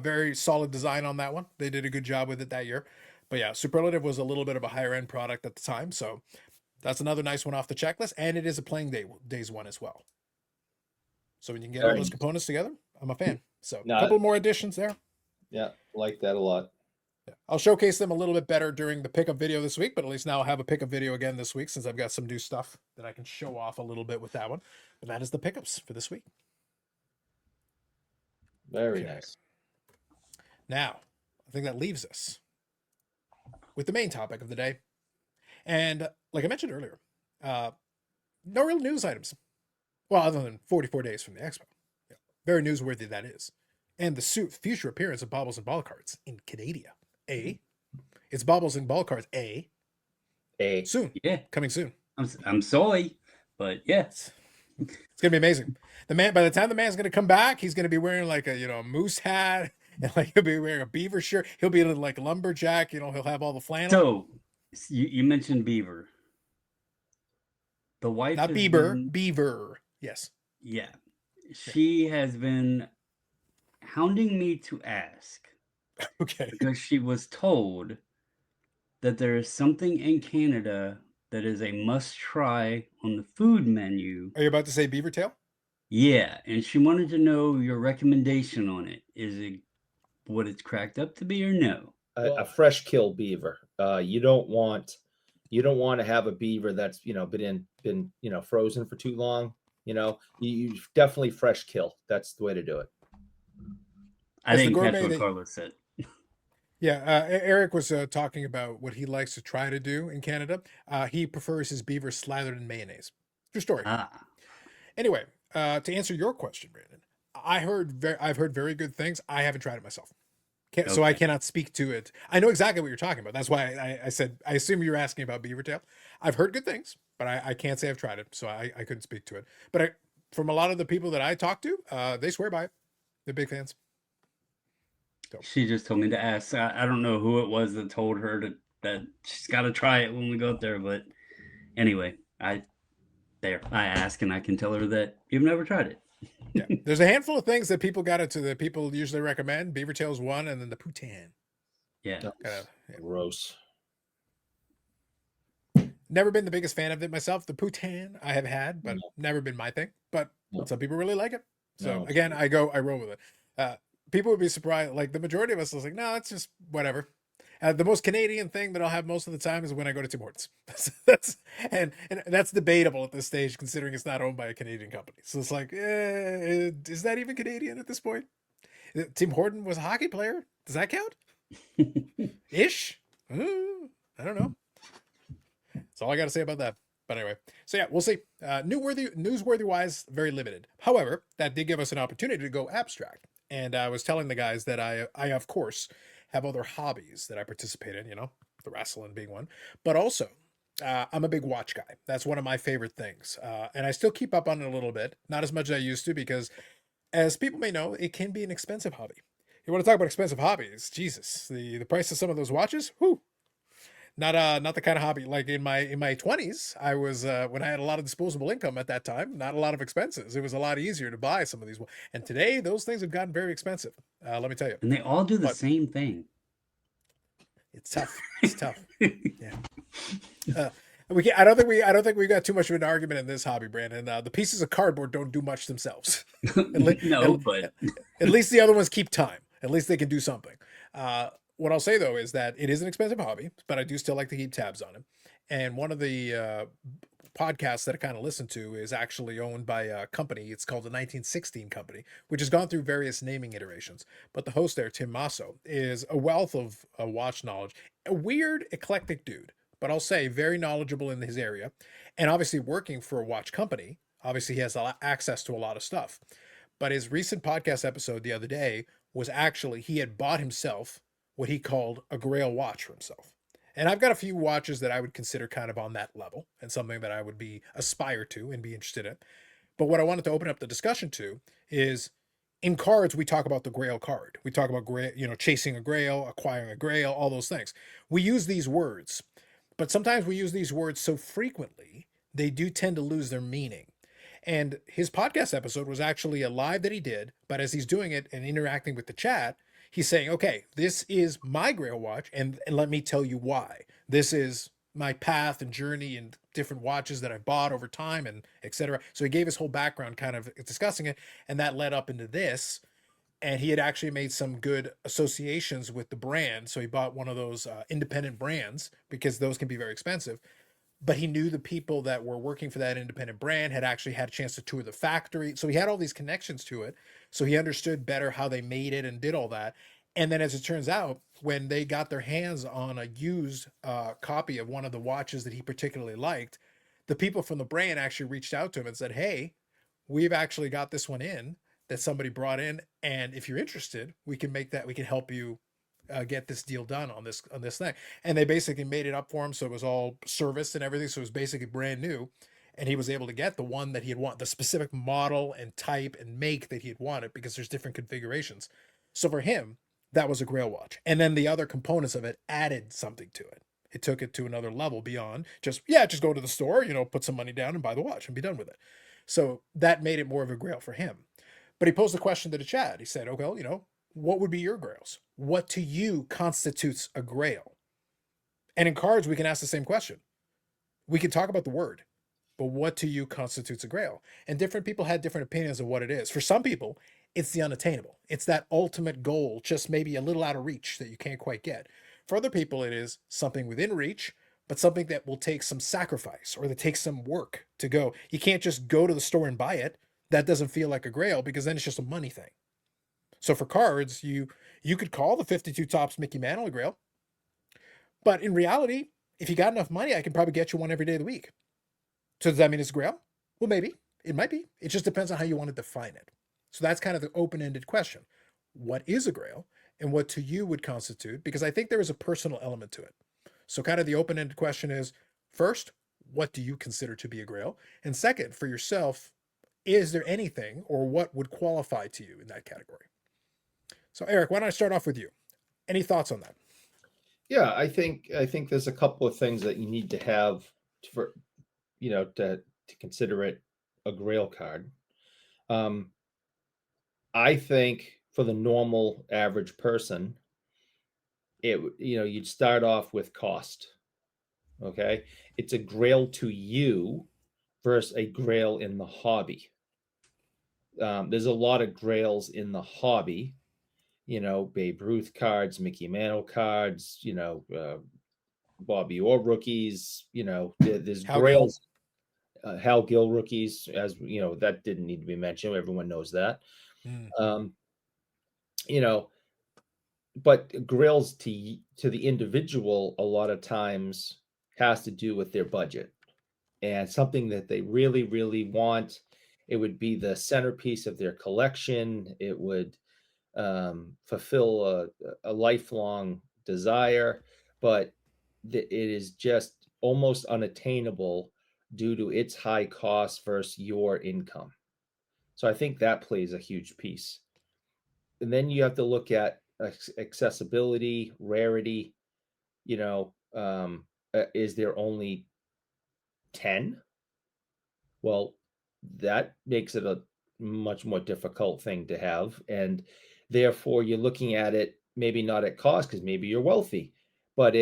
very solid design on that one. They did a good job with it that year. But yeah, Superlative was a little bit of a higher end product at the time, so that's another nice one off the checklist, and it is a playing days one as well. So when you can get all Very those nice. components together, I'm a fan. So a No, couple more additions there. yeah, like that a lot. Yeah. I'll showcase them a little bit better during the pickup video this week, but at least now I'll have a pickup video again this week since I've got some new stuff that I can show off a little bit with that one. But that is the pickups for this week. Very Okay. nice. Now, I think that leaves us with the main topic of the day. And like I mentioned earlier, no real news items. Well, other than 44 days from the expo. Yeah, very newsworthy that is. And the future appearance of Bobbles and Ball Cards in Canada. It's Bobbles and Ball Cards soon. Yeah, Coming soon. I'm sorry, but yeah, It's gonna be amazing. By the time the man's gonna come back, he's gonna be wearing like a moose hat, and like he'll be wearing a beaver shirt. He'll be like lumberjack. He'll have all the flannel. So you mentioned beaver. The wife, Not Bieber, beaver. Yes. Yeah, she has been hounding me to ask. Okay. Because she was told that there is something in Canada that is a must try on the food menu. Are you about to say beaver tail? Yeah, and she wanted to know your recommendation on it. Is it what it's cracked up to be or no? A fresh kill beaver. You don't want to have a beaver that's been frozen for too long. You definitely fresh kill. That's the way to do it. I That's the didn't catch gourmet what Carlos said. Yeah, Eric was talking about what he likes to try to do in Canada. He prefers his beaver slathered in mayonnaise. True story. Anyway, to answer your question, Brandon, I've heard very good things. I haven't tried it myself, so I cannot speak to it. I know exactly what you're talking about. That's why I said I assume you're asking about beaver tail. I've heard good things, but I can't say I've tried it, so I couldn't speak to it. But from a lot of the people that I talk to, they swear by it. They're big fans. She just told me to ask. I don't know who it was that told her that she's got to try it when we go up there. But anyway, I ask and I can tell her that you've never tried it. Yeah, there's a handful of things that people that people usually recommend. Beaver tail's one, and then the poutan. Yeah, Gross. Never been the biggest fan of it myself. The poutan I have had, but never been my thing. But some people really like it. So again, I roll with it. People would be surprised. Like the majority of us was like, no, it's just whatever. The most Canadian thing that I'll have most of the time is when I go to Tim Hortons. and that's debatable at this stage, considering it's not owned by a Canadian company. So it's like, is that even Canadian at this point? Tim Horton was a hockey player. Does that count? Ish. I don't know. That's all I got to say about that. But anyway, so yeah, we'll see. Newsworthy wise, very limited. However, that did give us an opportunity to go abstract. And I was telling the guys that I of course have other hobbies that I participate in, the wrestling being one, but also I'm a big watch guy. That's one of my favorite things. And I still keep up on it a little bit, not as much as I used to, because as people may know, it can be an expensive hobby. You want to talk about expensive hobbies? Jesus, the price of some of those watches, whew, not the kind of hobby like in my 20s. I was when I had a lot of disposable income at that time, not a lot of expenses. It was a lot easier to buy some of these. And today, those things have gotten very expensive. Let me tell you. And they all do the But same thing. it's tough. It's tough. Yeah. I don't think we got too much of an argument in this hobby, Brandon. The pieces of cardboard don't do much themselves. No, but At least the other ones keep time. At least they can do something. What I'll say though is that it is an expensive hobby, but I do still like to keep tabs on it. And one of the podcasts that I kind of listen to is actually owned by a company. It's called the 1916 Company, which has gone through various naming iterations. But the host there, Tim Masso, is a wealth of watch knowledge. A weird, eclectic dude, but I'll say very knowledgeable in his area. And obviously working for a watch company, obviously he has access to a lot of stuff. But his recent podcast episode the other day was actually he had bought himself what he called a Grail watch for himself. And I've got a few watches that I would consider kind of on that level and something that I would be aspire to and be interested in. But what I wanted to open up the discussion to is in cards, we talk about the Grail card. We talk about Grail, chasing a Grail, acquiring a Grail, all those things. We use these words, but sometimes we use these words so frequently, they do tend to lose their meaning. And his podcast episode was actually a live that he did, but as he's doing it and interacting with the chat, he's saying, okay, this is my Grail watch, and let me tell you why. This is my path and journey and different watches that I've bought over time and etc. So he gave his whole background kind of discussing it, and that led up into this. And he had actually made some good associations with the brand. So he bought one of those independent brands because those can be very expensive, but he knew the people that were working for that independent brand had actually had a chance to tour the factory. So he had all these connections to it. So he understood better how they made it and did all that. And then, as it turns out, when they got their hands on a used copy of one of the watches that he particularly liked, the people from the brand actually reached out to him and said, hey, we've actually got this one in that somebody brought in. And if you're interested, we can help you get this deal done on this thing. And they basically made it up for him, so it was all serviced and everything, so it was basically brand new. And he was able to get the one that he had wanted, the specific model and type and make that he had wanted, because there's different configurations. So for him, that was a Grail watch, and then the other components of it added something to it. It took it to another level beyond just go to the store, put some money down and buy the watch and be done with it. So that made it more of a Grail for him. But he posed a question to the chat. He said, okay, well, what would be your Grails? What to you constitutes a Grail? And in cards, we can ask the same question. We can talk about the word, but what to you constitutes a Grail? And different people had different opinions of what it is. For some people, it's the unattainable. It's that ultimate goal, just maybe a little out of reach that you can't quite get. For other people, it is something within reach, but something that will take some sacrifice or that takes some work to go. You can't just go to the store and buy it. That doesn't feel like a Grail, because then it's just a money thing. So for cards, you could call the 52 Tops Mickey Mantle a Grail, but in reality, if you got enough money, I can probably get you one every day of the week. So does that mean it's a Grail? Well, maybe. It might be. It just depends on how you want to define it. So that's kind of the open-ended question. What is a Grail, and what to you would constitute? Because I think there is a personal element to it. So kind of the open-ended question is, first, what do you consider to be a Grail? And second, for yourself, is there anything or what would qualify to you in that category? So Eric, why don't I start off with you? Any thoughts on that? Yeah, I think there's a couple of things that you need to have for to consider it a Grail card. I think for the normal average person, you'd start off with cost. Okay, it's a Grail to you versus a Grail in the hobby. There's a lot of Grails in the hobby. Babe Ruth cards, Mickey Mantle cards, Bobby Orr rookies, there's Hal Grails, Hal Gill rookies, as that didn't need to be mentioned. Everyone knows that. But Grails to the individual a lot of times has to do with their budget and something that they really, really want. It would be the centerpiece of their collection. It would fulfill a lifelong desire, but it is just almost unattainable due to its high cost versus your income. So I think that plays a huge piece. And then you have to look at accessibility, rarity. You know, is there only 10? Well, that makes it a much more difficult thing to have. And therefore, you're looking at it maybe not at cost because maybe you're wealthy, but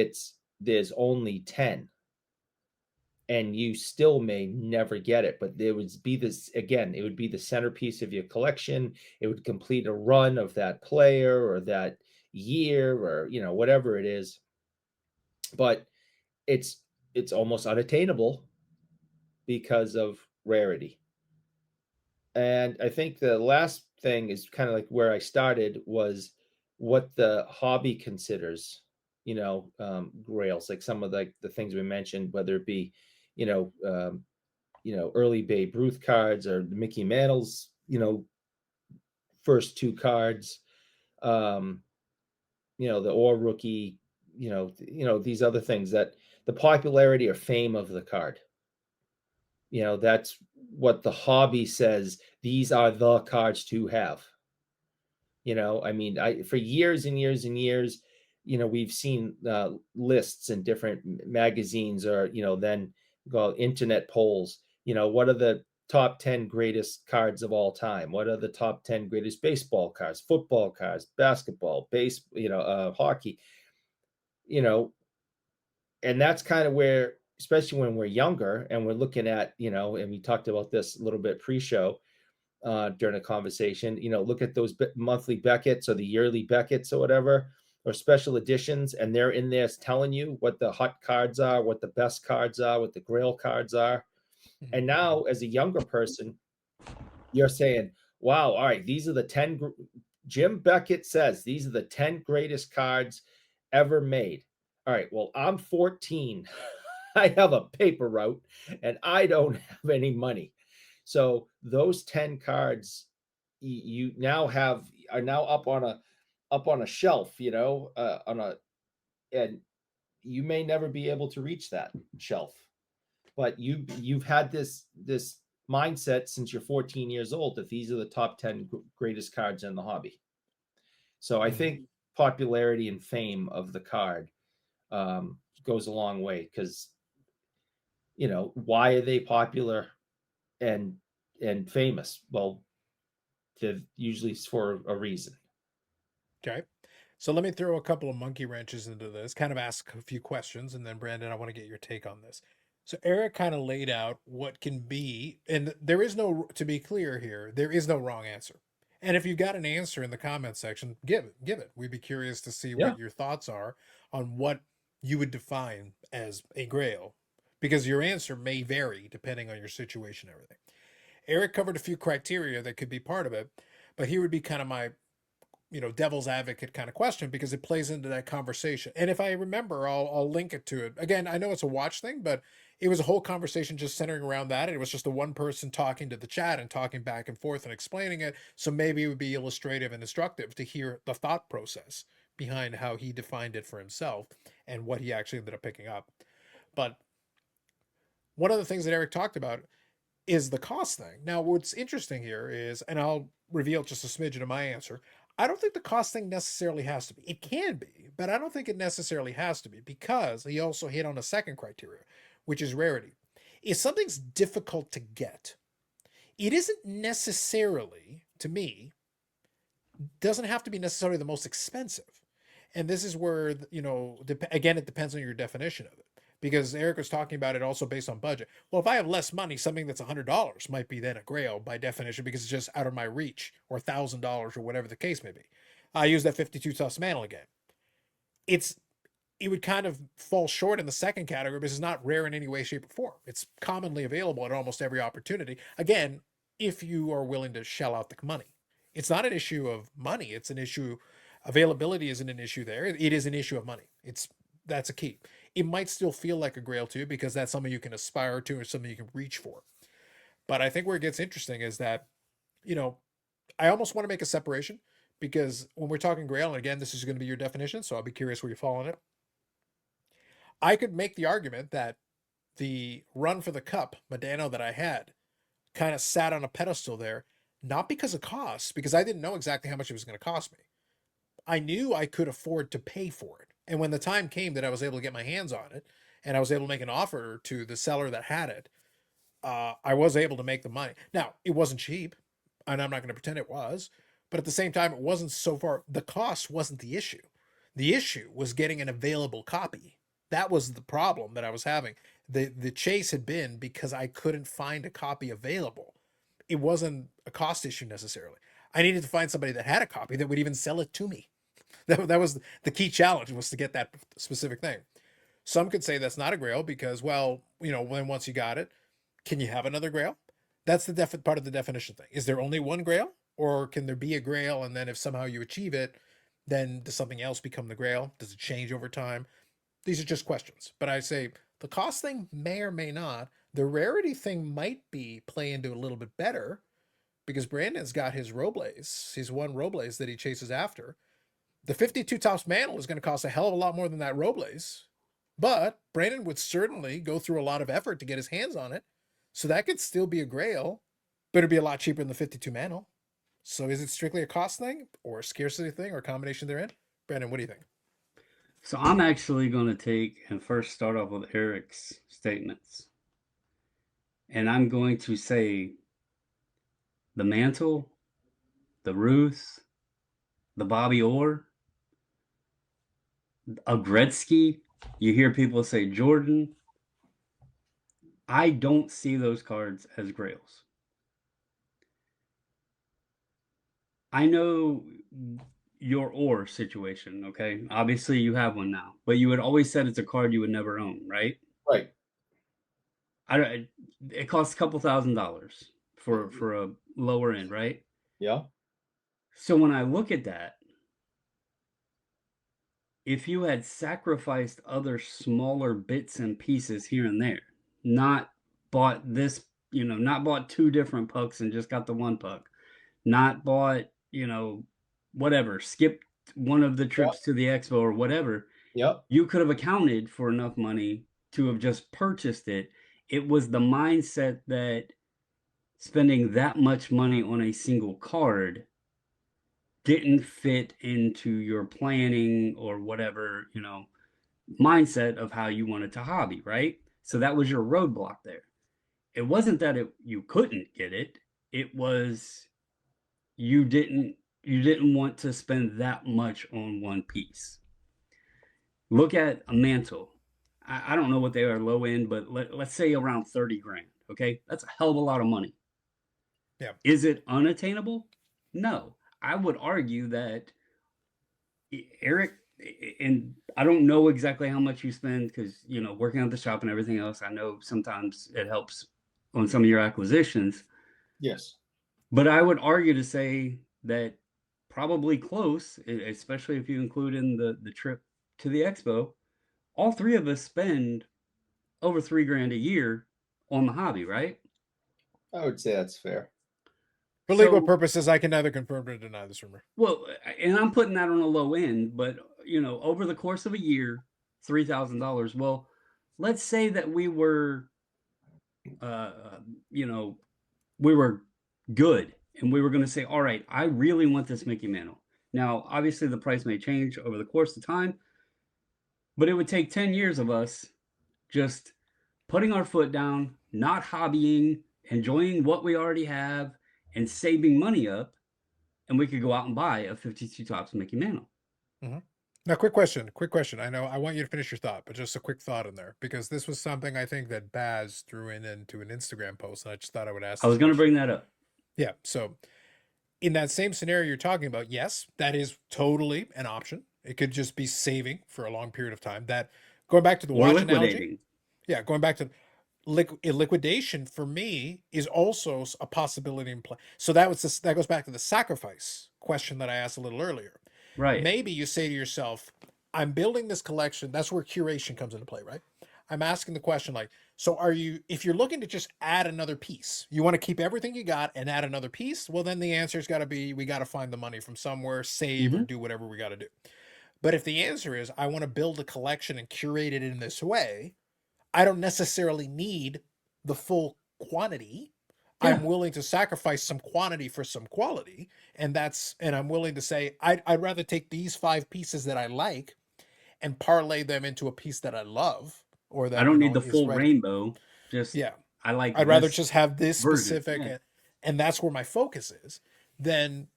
there's only 10 and you still may never get it. But there would be this again, it would be the centerpiece of your collection. It would complete a run of that player or that year or whatever it is. But it's it's almost unattainable because of rarity. And I think the last thing is kind of like where I started was what the hobby considers, grails, like some of the things we mentioned, whether it be, you know, um, early Babe Ruth cards or the Mickey Mantle's, first two cards, um, the or rookie, these other things that the popularity or fame of the card. That's what the hobby says. These are the cards to have. I mean, for years and years and years, we've seen lists in different magazines or, then go internet polls. What are the top 10 greatest cards of all time? What are the top 10 greatest baseball cards, football cards, basketball, hockey, you know, and that's kind of where, especially when we're younger and we're looking at, and we talked about this a little bit pre-show during a conversation, look at those monthly Beckett's or the yearly Beckett's or whatever, or special editions, and they're in there telling you what the hot cards are, what the best cards are, what the Grail cards are. And now, as a younger person, you're saying, wow, all right, these are the 10, Jim Beckett says these are the 10 greatest cards ever made. All right, well, I'm 14. I have a paper route and I don't have any money. So those 10 cards you now are now up on a shelf, and you may never be able to reach that shelf. But you've had this mindset since you're 14 years old that these are the top 10 greatest cards in the hobby. So I think popularity and fame of the card goes a long way because why are they popular and famous? Well, they're usually for a reason. Okay. So let me throw a couple of monkey wrenches into this, kind of ask a few questions, and then Brandon, I want to get your take on this. So Eric kind of laid out what can be, and there is no, to be clear here, there is no wrong answer. And if you've got an answer in the comment section, give it, give it. We'd be curious to see Yeah. what your thoughts are on what you would define as a grail, because your answer may vary depending on your situation and everything. Eric covered a few criteria that could be part of it, but here would be kind of my devil's advocate kind of question because it plays into that conversation. And if I remember, I'll link it to it. Again, I know it's a watch thing, but it was a whole conversation just centering around that. And it was just the one person talking to the chat and talking back and forth and explaining it. So maybe it would be illustrative and instructive to hear the thought process behind how he defined it for himself and what he actually ended up picking up. But one of the things that Eric talked about is the cost thing. Now, what's interesting here is, and I'll reveal just a smidgen of my answer, I don't think the cost thing necessarily has to be. It can be, but I don't think it necessarily has to be because he also hit on a second criteria, which is rarity. If something's difficult to get, it isn't necessarily, to me, doesn't have to be necessarily the most expensive. And this is where, again, it depends on your definition of it. Because Eric was talking about it also based on budget. Well, if I have less money, something that's $100 might be then a grail by definition because it's just out of my reach, or $1,000 or whatever the case may be. I use that 52 Tufts Mantle again. It would kind of fall short in the second category because it's not rare in any way, shape, or form. It's commonly available at almost every opportunity. Again, if you are willing to shell out the money. It's not an issue of money. It's an issue. Availability isn't an issue there. It is an issue of money. That's a key. It might still feel like a grail too, because that's something you can aspire to or something you can reach for. But I think where it gets interesting is that, I almost want to make a separation because when we're talking grail, and again, this is going to be your definition, so I'll be curious where you fall on it. I could make the argument that the run for the cup Medano that I had kind of sat on a pedestal there, not because of costs, because I didn't know exactly how much it was going to cost me. I knew I could afford to pay for it. And when the time came that I was able to get my hands on it and I was able to make an offer to the seller that had it, I was able to make the money. Now, it wasn't cheap, and I'm not going to pretend it was, but at the same time, it wasn't so far. The cost wasn't the issue. The issue was getting an available copy. That was the problem that I was having. The chase had been because I couldn't find a copy available. It wasn't a cost issue necessarily. I needed to find somebody that had a copy that would even sell it to me. That was the key challenge, was to get that specific thing. Some could say that's not a grail because, well, when once you got it, can you have another grail? That's the part of the definition thing. Is there only one grail, or can there be a grail, and then if somehow you achieve it, then does something else become the grail? Does it change over time? These are just questions. But I say the cost thing may or may not. The rarity thing might be play into a little bit better, because Brandon's got his Robles, his one Robles that he chases after. The 52 tops mantle is going to cost a hell of a lot more than that Robles, but Brandon would certainly go through a lot of effort to get his hands on it. So that could still be a grail, but it'd be a lot cheaper than the 52 mantle. So is it strictly a cost thing or a scarcity thing or a combination therein? Brandon, what do you think? So I'm actually going to take and first start off with Eric's statements. And I'm going to say the mantle, the Ruth, the Bobby Orr, a Gretzky. You hear people say Jordan. I don't see those cards as grails. I know your Orr situation, okay? Obviously, you have one now, but you had always said it's a card you would never own, right? Right. It costs a couple $1,000s for a lower end, right? Yeah. So when I look at that, if you had sacrificed other smaller bits and pieces here and there, not bought this, not bought two different pucks and just got the one puck, not bought, whatever, skipped one of the trips to the expo or whatever, you could have accounted for enough money to have just purchased it. It was the mindset that spending that much money on a single card didn't fit into your planning or whatever, mindset of how you wanted to hobby, right? So that was your roadblock there. It wasn't that you couldn't get it. It was you didn't want to spend that much on one piece. Look at a mantle. I don't know what they are low end, but let's say around 30 grand. Okay. That's a hell of a lot of money. Yeah. Is it unattainable? No. I would argue that Eric, and I don't know exactly how much you spend because, working at the shop and everything else, I know sometimes it helps on some of your acquisitions. Yes. But I would argue to say that probably close, especially if you include in the trip to the expo, all three of us spend over $3,000 a year on the hobby, right? I would say that's fair. For legal purposes, I can neither confirm or deny this rumor. Well, and I'm putting that on a low end, but over the course of a year, $3,000. Well, let's say that we were, we were good, and we were going to say, all right, I really want this Mickey Mantle. Now, obviously, the price may change over the course of time, but it would take 10 years of us just putting our foot down, not hobbying, enjoying what we already have, and saving money up, and we could go out and buy a 52 tops Mickey Mantle. Mm-hmm. Now, quick question. I know I want you to finish your thought, but just a quick thought in there, because this was something I think that Baz threw into an Instagram post, and I just thought I would ask. I was going to bring that up. Yeah. So in that same scenario you're talking about, yes, that is totally an option. It could just be saving for a long period of time. That, going back to the watch analogy. Yeah. Going back to liquidation for me is also a possibility in play. So that goes back to the sacrifice question that I asked a little earlier. Right. Maybe you say to yourself, I'm building this collection. That's where curation comes into play, right? I'm asking the question like, so if you're looking to just add another piece, you want to keep everything you got and add another piece, well, then the answer's got to be, we got to find the money from somewhere, save or do whatever we got to do. But if the answer is, I want to build a collection and curate it in this way, I don't necessarily need the full quantity. Yeah. I'm willing to sacrifice some quantity for some quality, and I'm willing to say I'd rather take these 5 pieces that I like and parlay them into a piece that I love or I that don't need the is full right. rainbow. Just Yeah, I like I'd rather this just have this version. specific, Yeah. and that's where my focus is. Then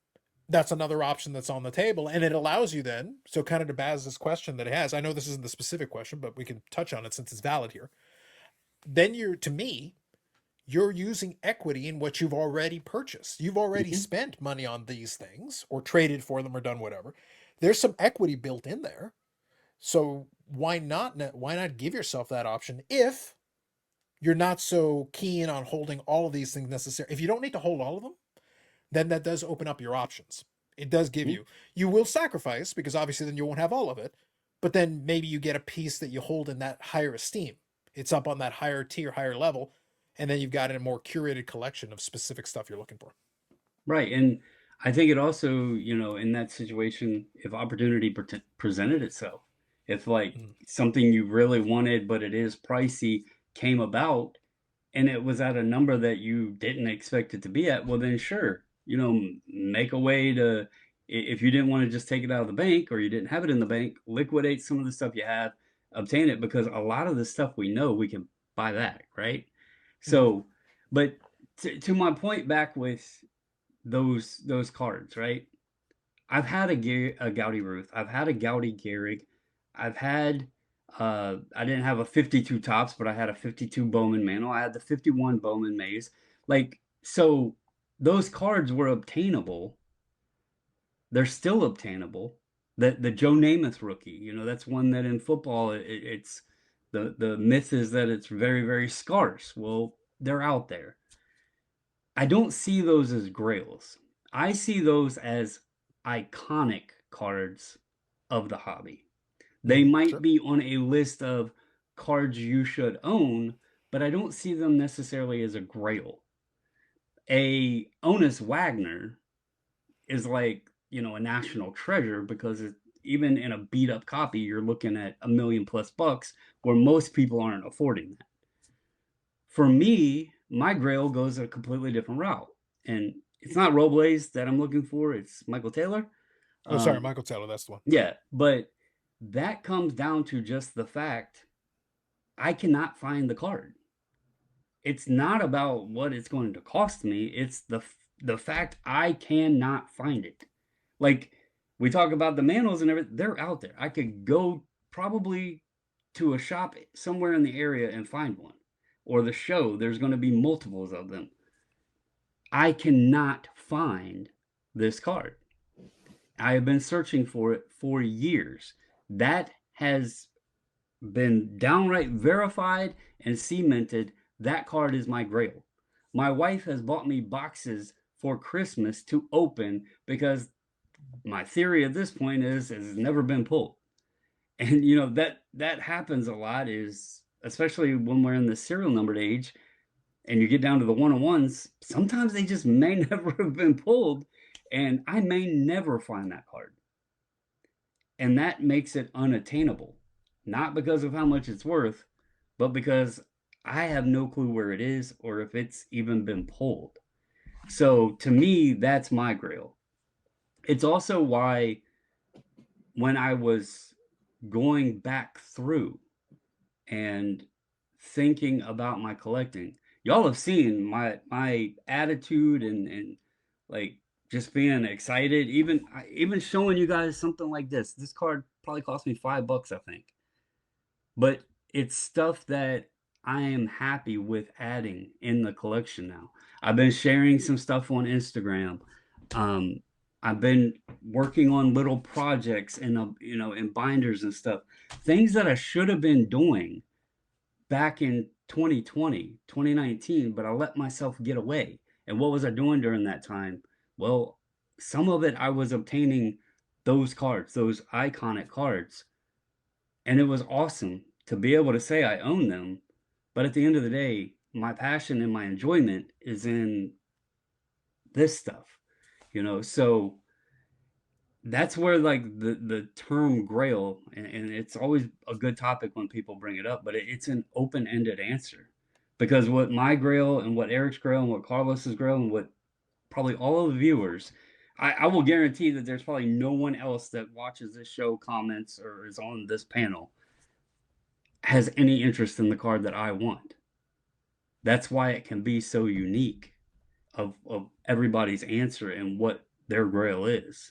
that's another option that's on the table, and it allows you then. So, kind of to Baz's question that it has, I know this isn't the specific question, but we can touch on it since it's valid here. Then to me, you're using equity in what you've already purchased. You've already Mhm. spent money on these things or traded for them or done whatever. There's some equity built in there. So why not give yourself that option if you're not so keen on holding all of these things necessary. If you don't need to hold all of them, then that does open up your options. It does give Mhm. you will sacrifice because obviously then you won't have all of it, but then maybe you get a piece that you hold in that higher esteem. It's up on that higher tier, higher level, and then you've got a more curated collection of specific stuff you're looking for. Right. And I think it also, in that situation, if opportunity presented itself, if like Mm. something you really wanted, but it is pricey, came about and it was at a number that you didn't expect it to be at, well, then sure, make a way to, if you didn't want to just take it out of the bank or you didn't have it in the bank, liquidate some of the stuff you have, obtain it, because a lot of the stuff we know we can buy back, right? Mm. So, but to my point back with those cards, right? I've had a Gouty Ruth. I've had a Gouty Gehrig. I've had I didn't have a 52 tops, but I had a 52 Bowman Mantle. I had the 51 Bowman Maze. Like, so those cards were obtainable. They're still obtainable. The Joe Namath rookie, that's one that in football it's the myth is that it's very, very scarce. Well, they're out there. I don't see those as grails. I see those as iconic cards of the hobby. They Mm. might Sure. be on a list of cards you should own, but I don't see them necessarily as a grail. A Honus Wagner is like, a national treasure because even in a beat up copy, you're looking at $1 million plus bucks where most people aren't affording that. For me, my grail goes a completely different route. And it's not Robles that I'm looking for, it's Michael Taylor. Oh, sorry, Um, Michael Taylor. That's the one. yeah, but that comes down to just the fact I cannot find the card. It's not about what it's going to cost me, it's the fact I cannot find it. Like we talk about the manuals and everything, they're out there. I could go probably to a shop somewhere in the area and find one. Or the show, there's going to be multiples of them. I cannot find this card. I have been searching for it for years. That has been downright verified and cemented. That card is my grail. My wife has bought me boxes for Christmas to open because my theory at this point is it's never been pulled. And that happens a lot, is especially when we're in the serial numbered age and you get down to the one-on-ones, sometimes they just may never have been pulled, and I may never find that card. And that makes it unattainable. Not because of how much it's worth, but because I have no clue where it is or if it's even been pulled. So to me, that's my grail. It's also why when I was going back through and thinking about my collecting, y'all have seen my attitude and like just being excited, even showing you guys something like this card probably cost me $5, I think, but it's stuff that I am happy with adding in the collection now. I've been sharing some stuff on Instagram. um I've been working on little projects in binders and stuff, things that I should have been doing back in 2020, 2019, but I let myself get away. And what was I doing during that time? Well, some of it I was obtaining those cards, those iconic cards. And it was awesome to be able to say I own them. But at the end of the day, my passion and my enjoyment is in this stuff. So that's where like the term grail, and it's always a good topic when people bring it up, but it's an open-ended answer Because what my Grail and what Eric's Grail and what Carlos's Grail and what probably all of the viewers, I will guarantee that there's probably no one else that watches this show, comments, or is on this panel has any interest in the card that I want. That's why it can be so unique of everybody's answer and what their Grail is.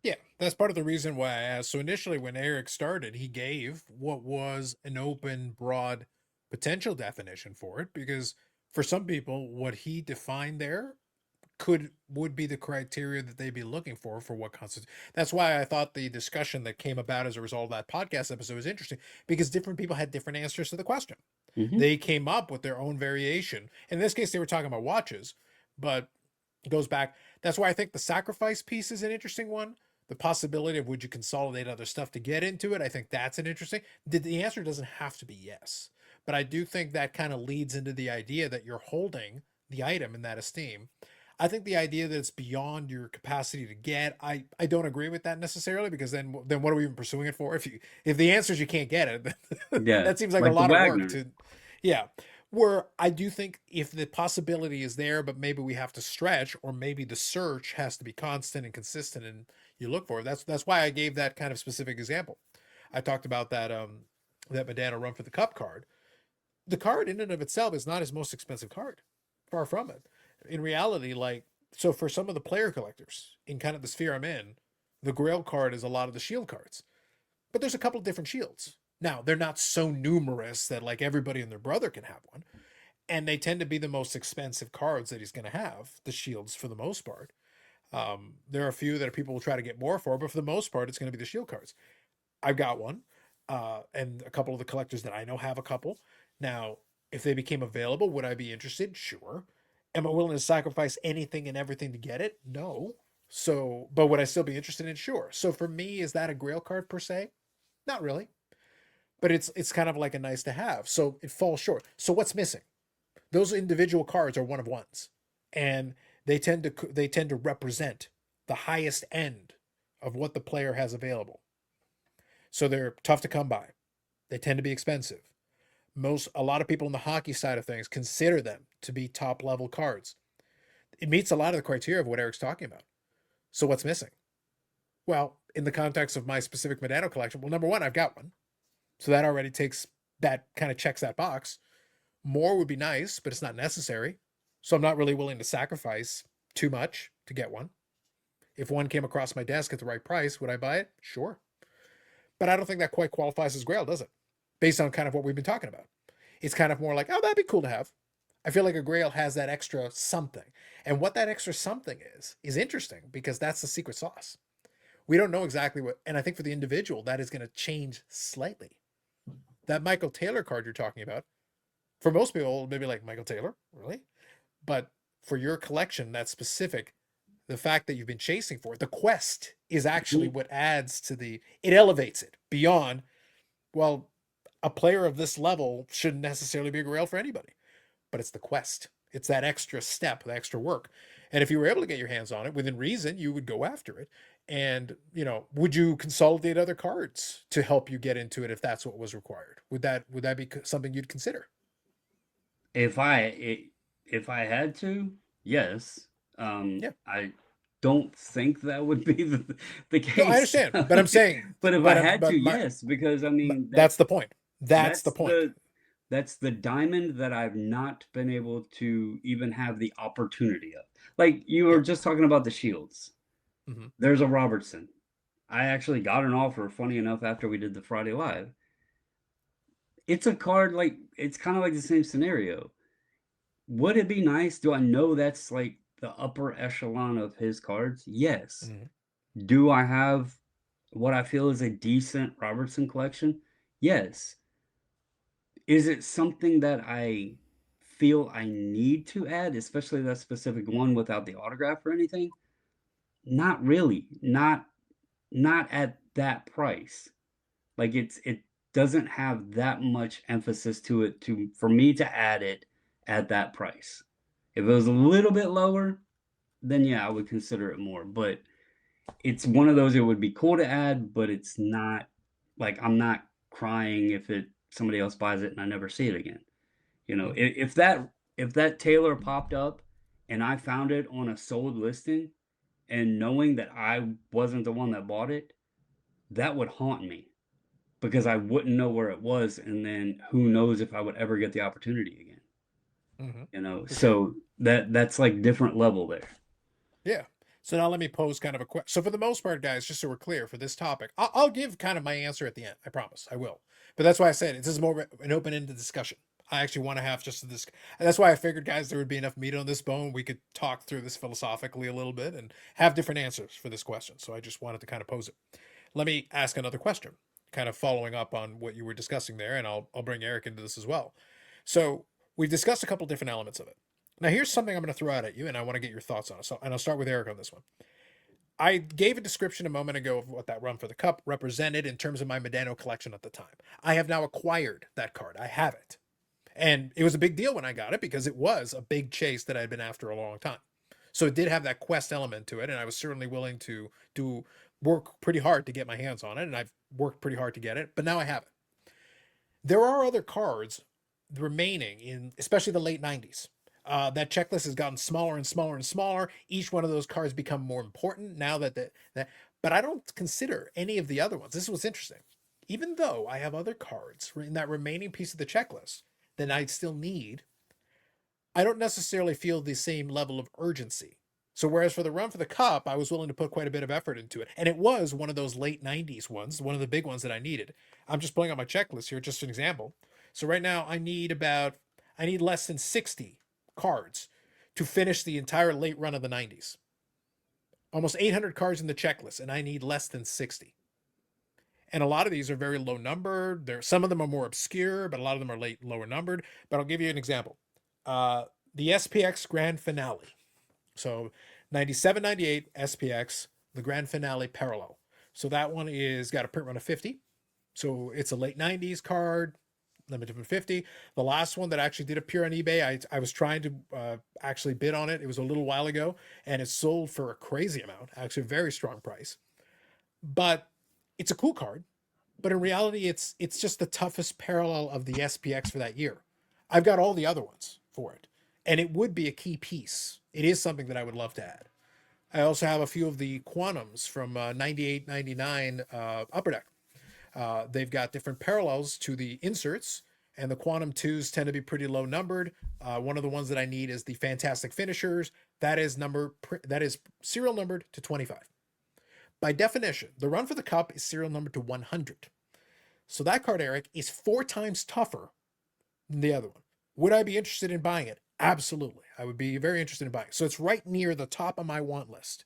Yeah, that's part of the reason why I asked. So initially, when Eric started, he gave what was an open, broad potential definition for it, because for some people, what he defined there would be the criteria that they'd be looking for what constitutes. That's why I thought the discussion that came about as a result of that podcast episode was interesting, because different people had different answers to the question. Mhm. They came up with their own variation. In this case, they were talking about watches, but it goes back. That's why I think the sacrifice piece is an interesting one. The possibility of would you consolidate other stuff to get into it, I think that's an interesting. The answer doesn't have to be yes, but I do think that kind of leads into the idea that you're holding the item in that esteem. I think the idea that it's beyond your capacity to get, I don't agree with that necessarily, because then what are we even pursuing it for? If the answer is you can't get it, Yeah, that seems like like a the lot of Wagner. work to, yeah. Where I do think if the possibility is there, but maybe we have to stretch, or maybe the search has to be constant and consistent, and you look for it. That's why I gave that kind of specific example. I talked about that Medano Run for the Cup card. The card in and of itself is not his most expensive card. Far from it. In reality, like, so for some of the player collectors in kind of the sphere I'm in, the Grail card is a lot of the shield cards. But there's a couple of different shields. Now, they're not so numerous that like everybody and their brother can have one. And they tend to be the most expensive cards that he's going to have, the shields for the most part. There are a few that people will try to get more for, but for the most part, it's going to be the shield cards. I've got one, and a couple of the collectors that I know have a couple. Now, if they became available, would I be interested? Sure. Am I willing to sacrifice anything and everything to get it? No. So, but would I still be interested in? Sure. So for me, is that a Grail card per se? Not really, but it's kind of like a nice to have. So it falls short. So what's missing? Those individual cards are one of ones, and they tend to represent the highest end of what the player has available. So they're tough to come by. They tend to be expensive. A lot of people in the hockey side of things consider them to be top level cards. It meets a lot of the criteria of what Eric's talking about. So what's missing? Well, in the context of my specific Medano collection, well, number one, I've got one. So that already kind of checks that box. More would be nice, but it's not necessary. So I'm not really willing to sacrifice too much to get one. If one came across my desk at the right price, would I buy it? Sure. But I don't think that quite qualifies as Grail, does it? Based on kind of what we've been talking about. It's kind of more like, oh, that'd be cool to have. I feel like a Grail has that extra something. And what that extra something is interesting, because that's the secret sauce. We don't know exactly what, and I think for the individual, that is going to change slightly. That Michael Taylor card you're talking about, for most people, maybe like, Michael Taylor, really? But for your collection, that's specific. The fact that you've been chasing for it, the quest is actually what adds to it elevates it beyond, well, a player of this level shouldn't necessarily be a Grail for anybody, but it's the quest. It's that extra step, the extra work. And if you were able to get your hands on it within reason, you would go after it. And, would you consolidate other cards to help you get into it if that's what was required? Would that be something you'd consider? If I had to, yes. Yeah. I don't think that would be the case. No, I understand, but I'm saying, but if I had to, yes, because I mean that's the point. That's the point. That's the diamond that I've not been able to even have the opportunity of. Like you were just talking about the shields. Mm-hmm. There's a Robertson. I actually got an offer, funny enough, after we did the Friday Live. It's a card like, it's kind of like the same scenario. Would it be nice? Do I know that's like the upper echelon of his cards? Yes. Mm-hmm. Do I have what I feel is a decent Robertson collection? Yes. Is it something that I feel I need to add, especially that specific one without the autograph or anything? Not really. Not at that price. Like it doesn't have that much emphasis to it for me to add it at that price. If it was a little bit lower, then yeah, I would consider it more. But it's one of those, it would be cool to add, but it's not like I'm not crying if it somebody else buys it and I never see it again. You know, if that Taylor popped up and I found it on a sold listing and knowing that I wasn't the one that bought it, that would haunt me because I wouldn't know where it was, and then who knows if I would ever get the opportunity again. You know, For sure. so that's like different level there. Yeah. So now let me pose kind of a question. So for the most part, guys, just so we're clear for this topic, I'll give kind of my answer at the end. I promise I will. But that's why I said this is more an open-ended discussion. I actually want to have just this. That's why I figured, guys, there would be enough meat on this bone. We could talk through this philosophically a little bit and have different answers for this question. So I just wanted to kind of pose it. Let me ask another question, kind of following up on what you were discussing there, and I'll bring Eric into this as well. So we've discussed a couple different elements of it. Now, here's something I'm going to throw out at you, and I want to get your thoughts on it. So, and I'll start with Eric on this one. I gave a description a moment ago of what that run for the cup represented in terms of my Medano collection at the time. I have now acquired that card. I have it. And it was a big deal when I got it because it was a big chase that I'd been after a long time. So it did have that quest element to it, and I was certainly willing to work pretty hard to get my hands on it, and I've worked pretty hard to get it, but now I have it. There are other cards remaining in, especially the late 90s. That checklist has gotten smaller and smaller and smaller. Each one of those cards become more important now that but I don't consider any of the other ones. This was interesting. Even though I have other cards in that remaining piece of the checklist that I'd still need, I don't necessarily feel the same level of urgency. So whereas for the run for the cup, I was willing to put quite a bit of effort into it. And it was one of those late 90s ones, one of the big ones that I needed. I'm just pulling out my checklist here, just an example. So right now I need less than 60 cards to finish the entire late run of the 90s. Almost 800 cards in the checklist, and I need less than 60. And a lot of these are very low numbered. Some of them are more obscure, but a lot of them are lower numbered. But I'll give you an example. The SPX Grand Finale. So 97, 98 SPX, the Grand Finale Parallel. So that one is got a print run of 50. So it's a late 90s card, limited to 50. The last one that actually did appear on eBay, I was trying to actually bid on it. It was a little while ago, and it sold for a crazy amount, actually a very strong price. But it's a cool card. But in reality, it's just the toughest parallel of the SPX for that year. I've got all the other ones for it, and it would be a key piece. It is something that I would love to add. I also have a few of the Quantums from 98, 99 Upper Deck. They've got different parallels to the inserts, and the Quantum 2s tend to be pretty low numbered. One of the ones that I need is the Fantastic Finishers. That is serial numbered to 25. By definition, the run for the cup is serial numbered to 100. So that card, Eric, is 4 times tougher than the other one. Would I be interested in buying it? Absolutely. I would be very interested in buying it. So it's right near the top of my want list.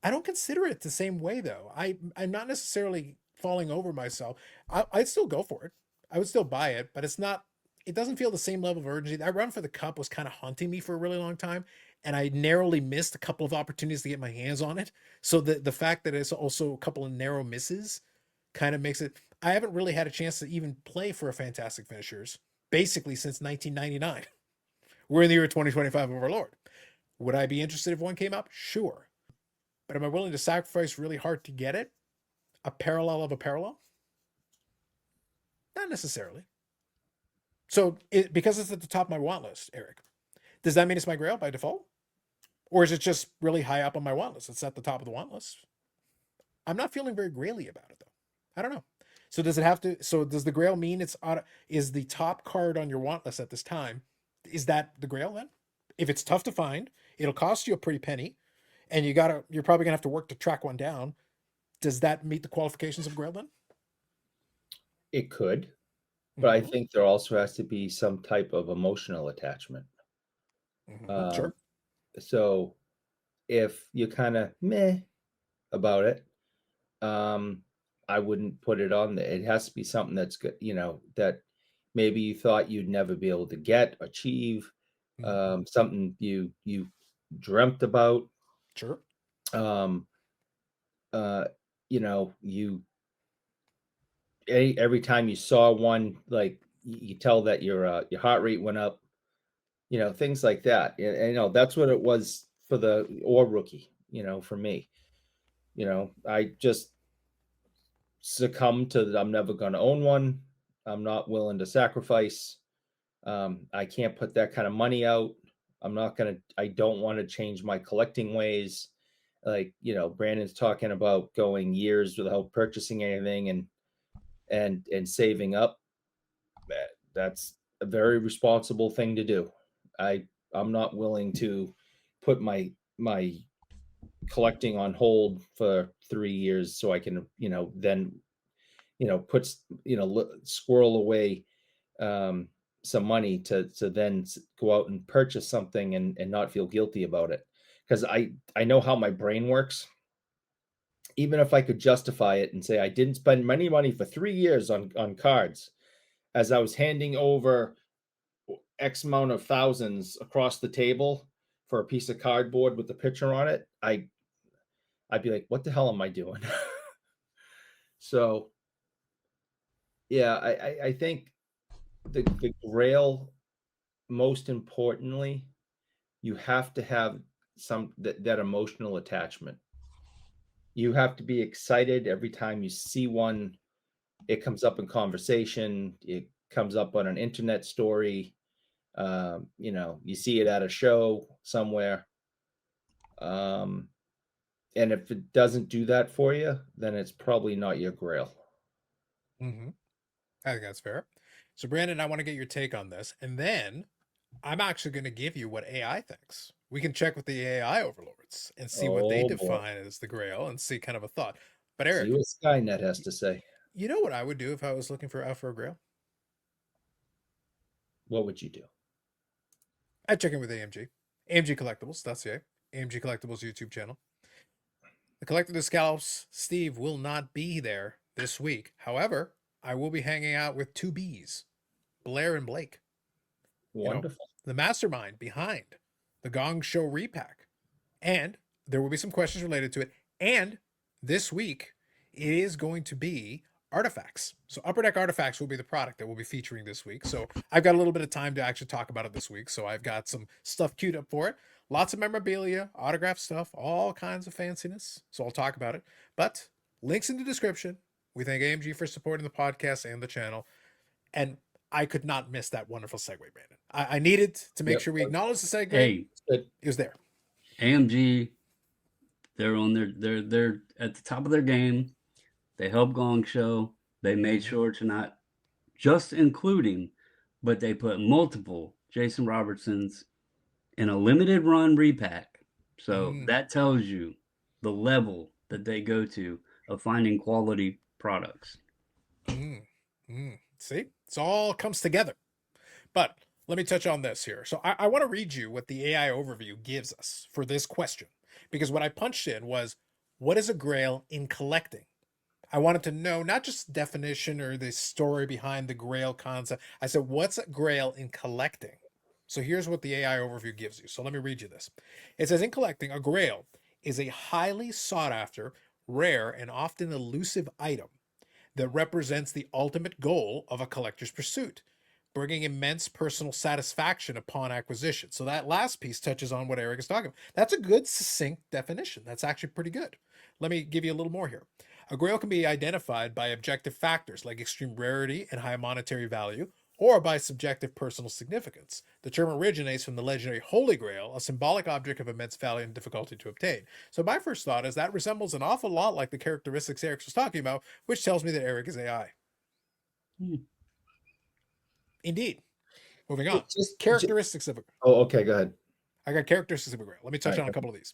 I don't consider it the same way, though. I'm not necessarily falling over myself. I'd still go for it. I would still buy it, but it doesn't feel the same level of urgency. That run for the cup was kind of haunting me for a really long time, and I narrowly missed a couple of opportunities to get my hands on it. So the fact that it's also a couple of narrow misses kind of makes it. I haven't really had a chance to even play for a Fantastic Finishers basically since 1999. We're in the year 2025 of our Lord. Would I be interested if one came up? Sure. But am I willing to sacrifice really hard to get it? A parallel of a parallel? Not necessarily. So because it's at the top of my want list, Eric, does that mean it's my Grail by default? Or is it just really high up on my want list? It's at the top of the want list. I'm not feeling very Graily about it, though. I don't know. So does the Grail mean is the top card on your want list at this time? Is that the Grail then? If it's tough to find, it'll cost you a pretty penny, and you're probably gonna have to work to track one down. Does that meet the qualifications of Grail then? It could, but I think there also has to be some type of emotional attachment. Sure. So if you kind of meh about it, I wouldn't put it on there. It has to be something that's good, that maybe you thought you'd never be able to achieve, something you dreamt about. Sure. Every time you saw one, like you tell that your heart rate went up, things like that. And that's what it was for the rookie, for me. I just succumbed to that. I'm never going to own one. I'm not willing to sacrifice. I can't put that kind of money out. I don't want to change my collecting ways. Like, Brandon's talking about going years without purchasing anything and saving up. That's a very responsible thing to do. I'm not willing to put my collecting on hold for 3 years so I can, then, squirrel away some money to then go out and purchase something and not feel guilty about it. Because I know how my brain works. Even if I could justify it and say I didn't spend any money for 3 years on cards, as I was handing over X amount of thousands across the table for a piece of cardboard with the picture on it, I'd be like, what the hell am I doing? So yeah, I think the Grail, most importantly, you have to have that emotional attachment. You have to be excited every time you see one. It comes up in conversation. It comes up on an internet story. You see it at a show somewhere. And if it doesn't do that for you, then it's probably not your Grail. Mm-hmm. I think that's fair. So, Brandon, I want to get your take on this, and then I'm actually going to give you what AI thinks. We can check with the AI overlords and see what they Oh boy. define as the Grail and see kind of a thought. But See Eric, what Skynet has to say. you know what I would do if I was looking for a Grail? What would you do? I'd check in with AMG. AMG Collectibles, that's it. AMG Collectibles YouTube channel. The Collector the Scalps, Steve, will not be there this week. However, I will be hanging out with two Bs, Blair and Blake. Wonderful. The mastermind behind the Gong Show repack. And there will be some questions related to it. And this week, it is going to be artifacts. So Upper Deck Artifacts will be the product that we'll be featuring this week. So I've got a little bit of time to actually talk about it this week. So I've got some stuff queued up for it. Lots of memorabilia, autograph stuff, all kinds of fanciness. So I'll talk about it. But links in the description. We thank AMG for supporting the podcast and the channel. And I could not miss that wonderful segue, Brandon. I needed to make sure we acknowledge the segue. Hey, it was there. AMG, they're on they're at the top of their game. They help Gong Show. They made sure to not just including, but they put multiple Jason Robertsons in a limited run repack. So that tells you the level that they go to of finding quality products. See, it all comes together. But let me touch on this here. So I want to read you what the AI overview gives us for this question, because what I punched in was, what is a Grail in collecting? I wanted to know not just the definition or the story behind the Grail concept. I said, what's a Grail in collecting? So here's what the AI overview gives you. So let me read you this. It says, in collecting, a Grail is a highly sought after, rare, and often elusive item that represents the ultimate goal of a collector's pursuit, bringing immense personal satisfaction upon acquisition. So that last piece touches on what Eric is talking about. That's a good, succinct definition. That's actually pretty good. Let me give you a little more here. A Grail can be identified by objective factors like extreme rarity and high monetary value, or by subjective personal significance. The term originates from the legendary Holy Grail, a symbolic object of immense value and difficulty to obtain. So my first thought is that resembles an awful lot like the characteristics Eric was talking about, which tells me that Eric is AI. Indeed. Moving on. Characteristics of a Grail. Oh, okay, go ahead. I got characteristics of a Grail. Let me touch on a couple of these.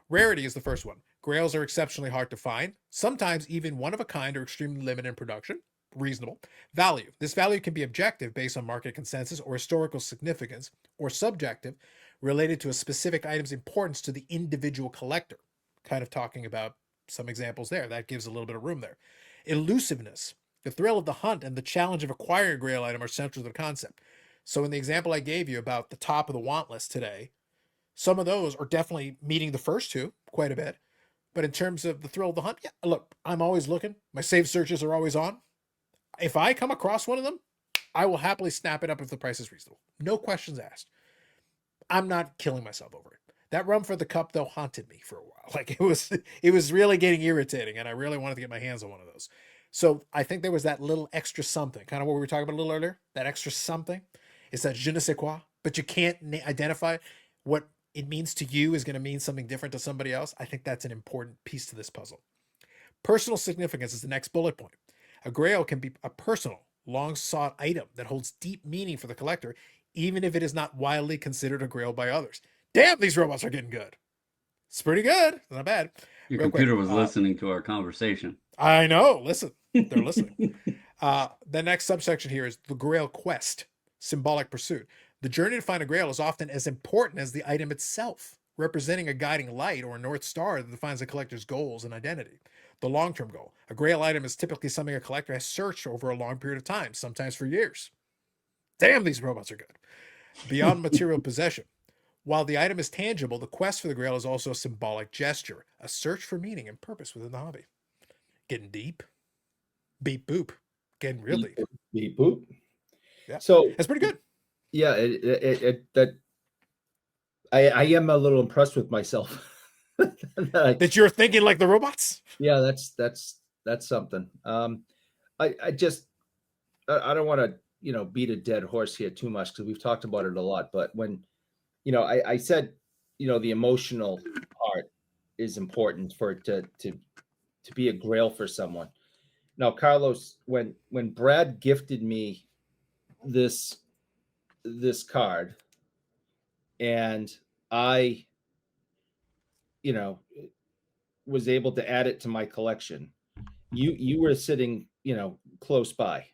Rarity is the first one. Grails are exceptionally hard to find, sometimes even one of a kind or extremely limited in production. Reasonable. Value. This value can be objective based on market consensus or historical significance, or subjective, related to a specific item's importance to the individual collector. Kind of talking about some examples there. That gives a little bit of room there. Elusiveness. The thrill of the hunt and the challenge of acquiring a Grail item are central to the concept. So in the example I gave you about the top of the want list today, some of those are definitely meeting the first two quite a bit. But in terms of the thrill of the hunt, yeah, look, I'm always looking. My save searches are always on. If I come across one of them, I will happily snap it up if the price is reasonable. No questions asked. I'm not killing myself over it. That run for the cup, though, haunted me for a while. Like it was really getting irritating, and I really wanted to get my hands on one of those. So I think there was that little extra something, kind of what we were talking about a little earlier. That extra something. It's that je ne sais quoi, but you can't identify what it means to you is going to mean something different to somebody else. I think that's an important piece to this puzzle. Personal significance is the next bullet point. A grail can be a personal, long sought item that holds deep meaning for the collector, even if it is not widely considered a grail by others. Damn, these robots are getting good. It's pretty good. Not bad. Your Real computer quick, was listening to our conversation. I know. Listen, they're listening. The next subsection here is the Grail quest, symbolic pursuit. The journey to find a Grail is often as important as the item itself, representing a guiding light or a North Star that defines a collector's goals and identity. The long-term goal. A Grail item is typically something a collector has searched over a long period of time, sometimes for years. Damn, these robots are good. Beyond material possession. While the item is tangible, the quest for the Grail is also a symbolic gesture, a search for meaning and purpose within the hobby. Getting deep. Beep boop. Getting real deep. Beep boop. Yeah. So that's pretty good. Yeah, I am a little impressed with myself. That you're thinking like the robots? Yeah, that's something. I don't want to, beat a dead horse here too much because we've talked about it a lot. But when, I said, the emotional part is important for it to be a grail for someone. Now, Carlos, when Brad gifted me this card, and I, was able to add it to my collection, you were sitting, close by.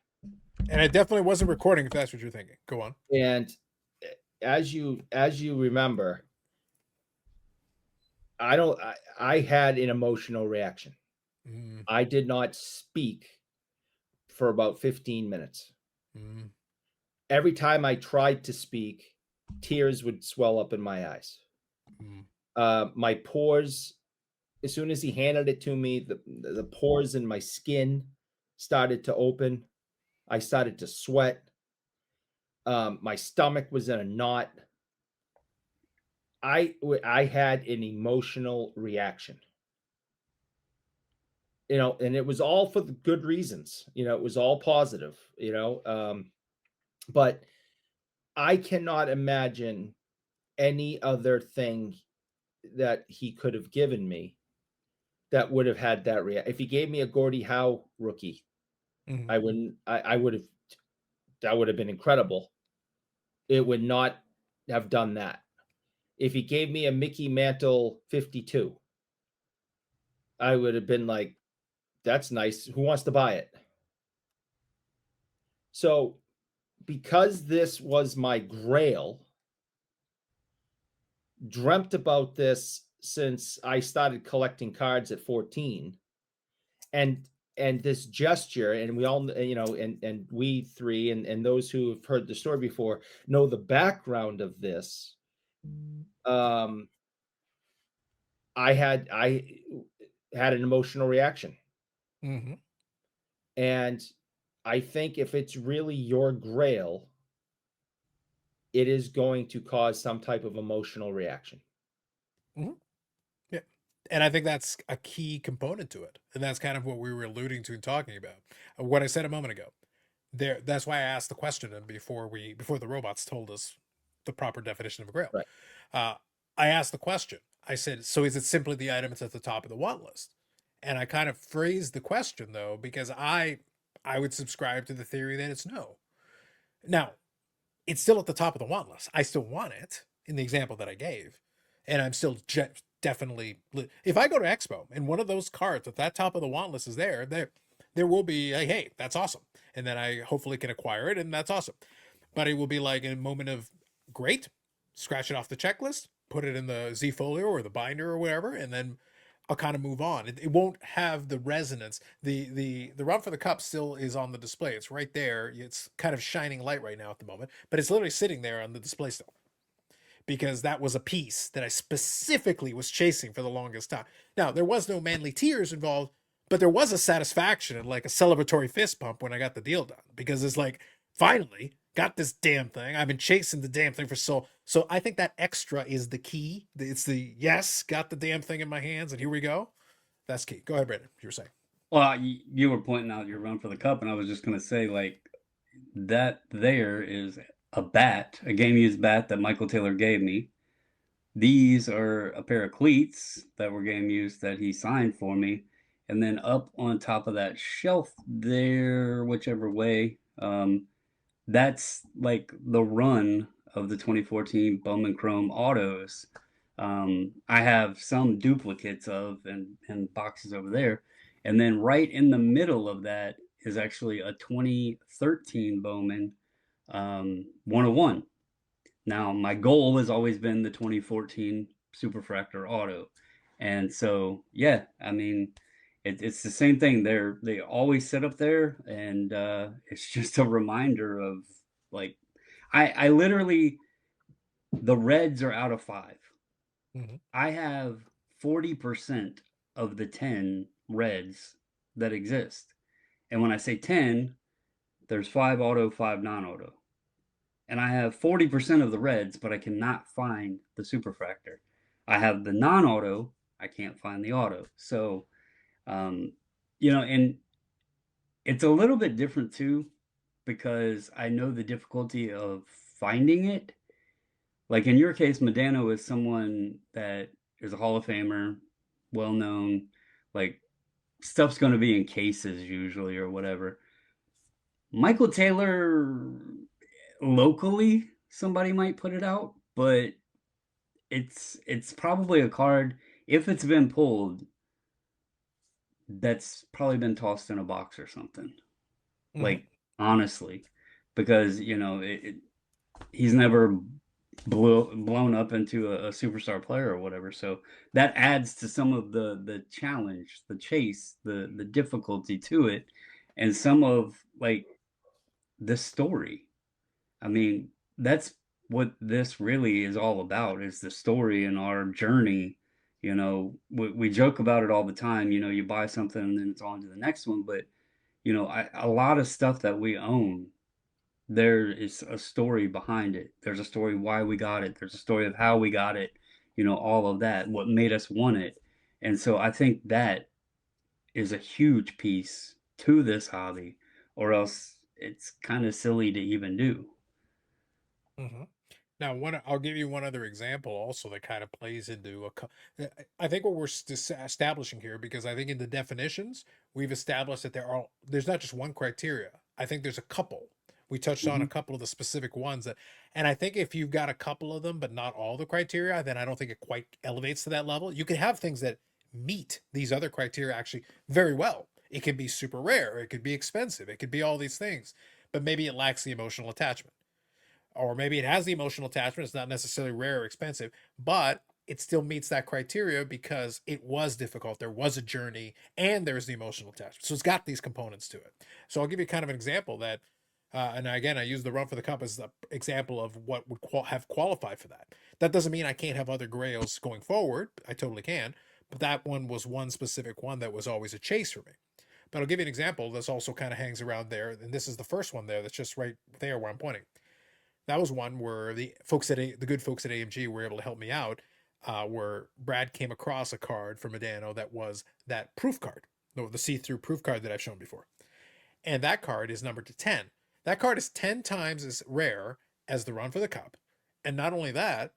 And I definitely wasn't recording, if that's what you're thinking. Go on. And as you remember, I had an emotional reaction. I did not speak for about 15 minutes. Every time I tried to speak, tears would swell up in my eyes. My pores, as soon as he handed it to me, the pores in my skin started to open. I started to sweat. My stomach was in a knot. I had an emotional reaction. And it was all for the good reasons. It was all positive, but I cannot imagine any other thing that he could have given me that would have had that reaction. If he gave me a Gordie Howe rookie, I would have, that would have been incredible. It would not have done that. If he gave me a Mickey Mantle 52, I would have been like, that's nice. Who wants to buy it? So because this was my grail, dreamt about this since I started collecting cards at 14, and this gesture, and we all, and we three and those who have heard the story before know the background of this. I had an emotional reaction. And I think if it's really your grail, it is going to cause some type of emotional reaction. Yeah. And I think that's a key component to it. And that's kind of what we were alluding to and talking about. What I said a moment ago. That's why I asked the question before the robots told us the proper definition of a grail. Right. I asked the question. I said, so is it simply the item that's at the top of the want list? And I kind of phrased the question though, because I would subscribe to the theory that it's no. Now, it's still at the top of the want list. I still want it in the example that I gave. And I'm still definitely, if I go to Expo and one of those cards at that top of the want list is there will be a, hey, that's awesome. And then I hopefully can acquire it, and that's awesome. But it will be like a moment of great, scratch it off the checklist, put it in the Z folio or the binder or whatever, and then I'll kind of move on. It won't have the resonance. The Run for the Cup still is on the display. It's right there. It's kind of shining light right now at the moment, but it's literally sitting there on the display still, because that was a piece that I specifically was chasing for the longest time. Now, there was no manly tears involved, but there was a satisfaction and like a celebratory fist pump when I got the deal done, because it's like, finally got this damn thing. I've been chasing the damn thing for so I think that extra is the key. It's the, yes, got the damn thing in my hands and here we go. That's key. Go ahead, Brandon. You were saying. Well, you were pointing out your run for the cup, and I was just gonna say, like, that there is a bat, a game used bat that Michael Taylor gave me. These are a pair of cleats that were game used that he signed for me. And then up on top of that shelf there, whichever way, that's like the run of the 2014 Bowman Chrome autos. I have some duplicates of and boxes over there. And then right in the middle of that is actually a 2013 Bowman 101. Now, my goal has always been the 2014 Superfractor Auto. And so, yeah, I mean, it's the same thing. They always sit up there, and it's just a reminder of, like, I literally, the reds are out of 5. Mm-hmm. I have 40% of the 10 reds that exist. And when I say 10, there's 5 auto, 5 non-auto. And I have 40% of the reds, but I cannot find the superfractor. I have the non-auto, I can't find the auto. So, and it's a little bit different too, because I know the difficulty of finding it. Like in your case, Medano is someone that is a Hall of Famer, well known, like stuff's going to be in cases usually or whatever. Michael Taylor, locally, somebody might put it out, but it's probably a card, if it's been pulled, that's probably been tossed in a box or something. Mm-hmm. Like, honestly, because he's never blown up into a superstar player or whatever. So that adds to some of the challenge, the chase, the difficulty to it, and some of like the story. I mean, that's what this really is all about, is the story and our journey. We joke about it all the time. You buy something and then it's on to the next one. But, a lot of stuff that we own, there is a story behind it. There's a story why we got it. There's a story of how we got it, all of that, what made us want it. And so I think that is a huge piece to this hobby, or else it's kind of silly to even do. Mm-hmm. Now, I'll give you one other example also that kind of plays into I think what we're establishing here, because I think in the definitions we've established that there's not just one criteria. I think there's a couple. We touched on a Mhm. couple of the specific ones and I think if you've got a couple of them but not all the criteria, then I don't think it quite elevates to that level. You can have things that meet these other criteria actually very well. It could be super rare, it could be expensive, it could be all these things, but maybe it lacks the emotional attachment, or maybe it has the emotional attachment. It's not necessarily rare or expensive, but it still meets that criteria because it was difficult. There was a journey and there's the emotional attachment. So it's got these components to it. So I'll give you kind of an example that, and again, I use the Run for the Cup as the example of what would have qualified for that. That doesn't mean I can't have other grails going forward. I totally can. But that one was one specific one that was always a chase for me. But I'll give you an example that's also kind of hangs around there. And this is the first one there that's just right there where I'm pointing. That was one where the good folks at AMG were able to help me out, where Brad came across a card from Medano that was that proof card, the see-through proof card that I've shown before, and that card is numbered to 10. That card is 10 times as rare as the Run for the Cup, and not only that,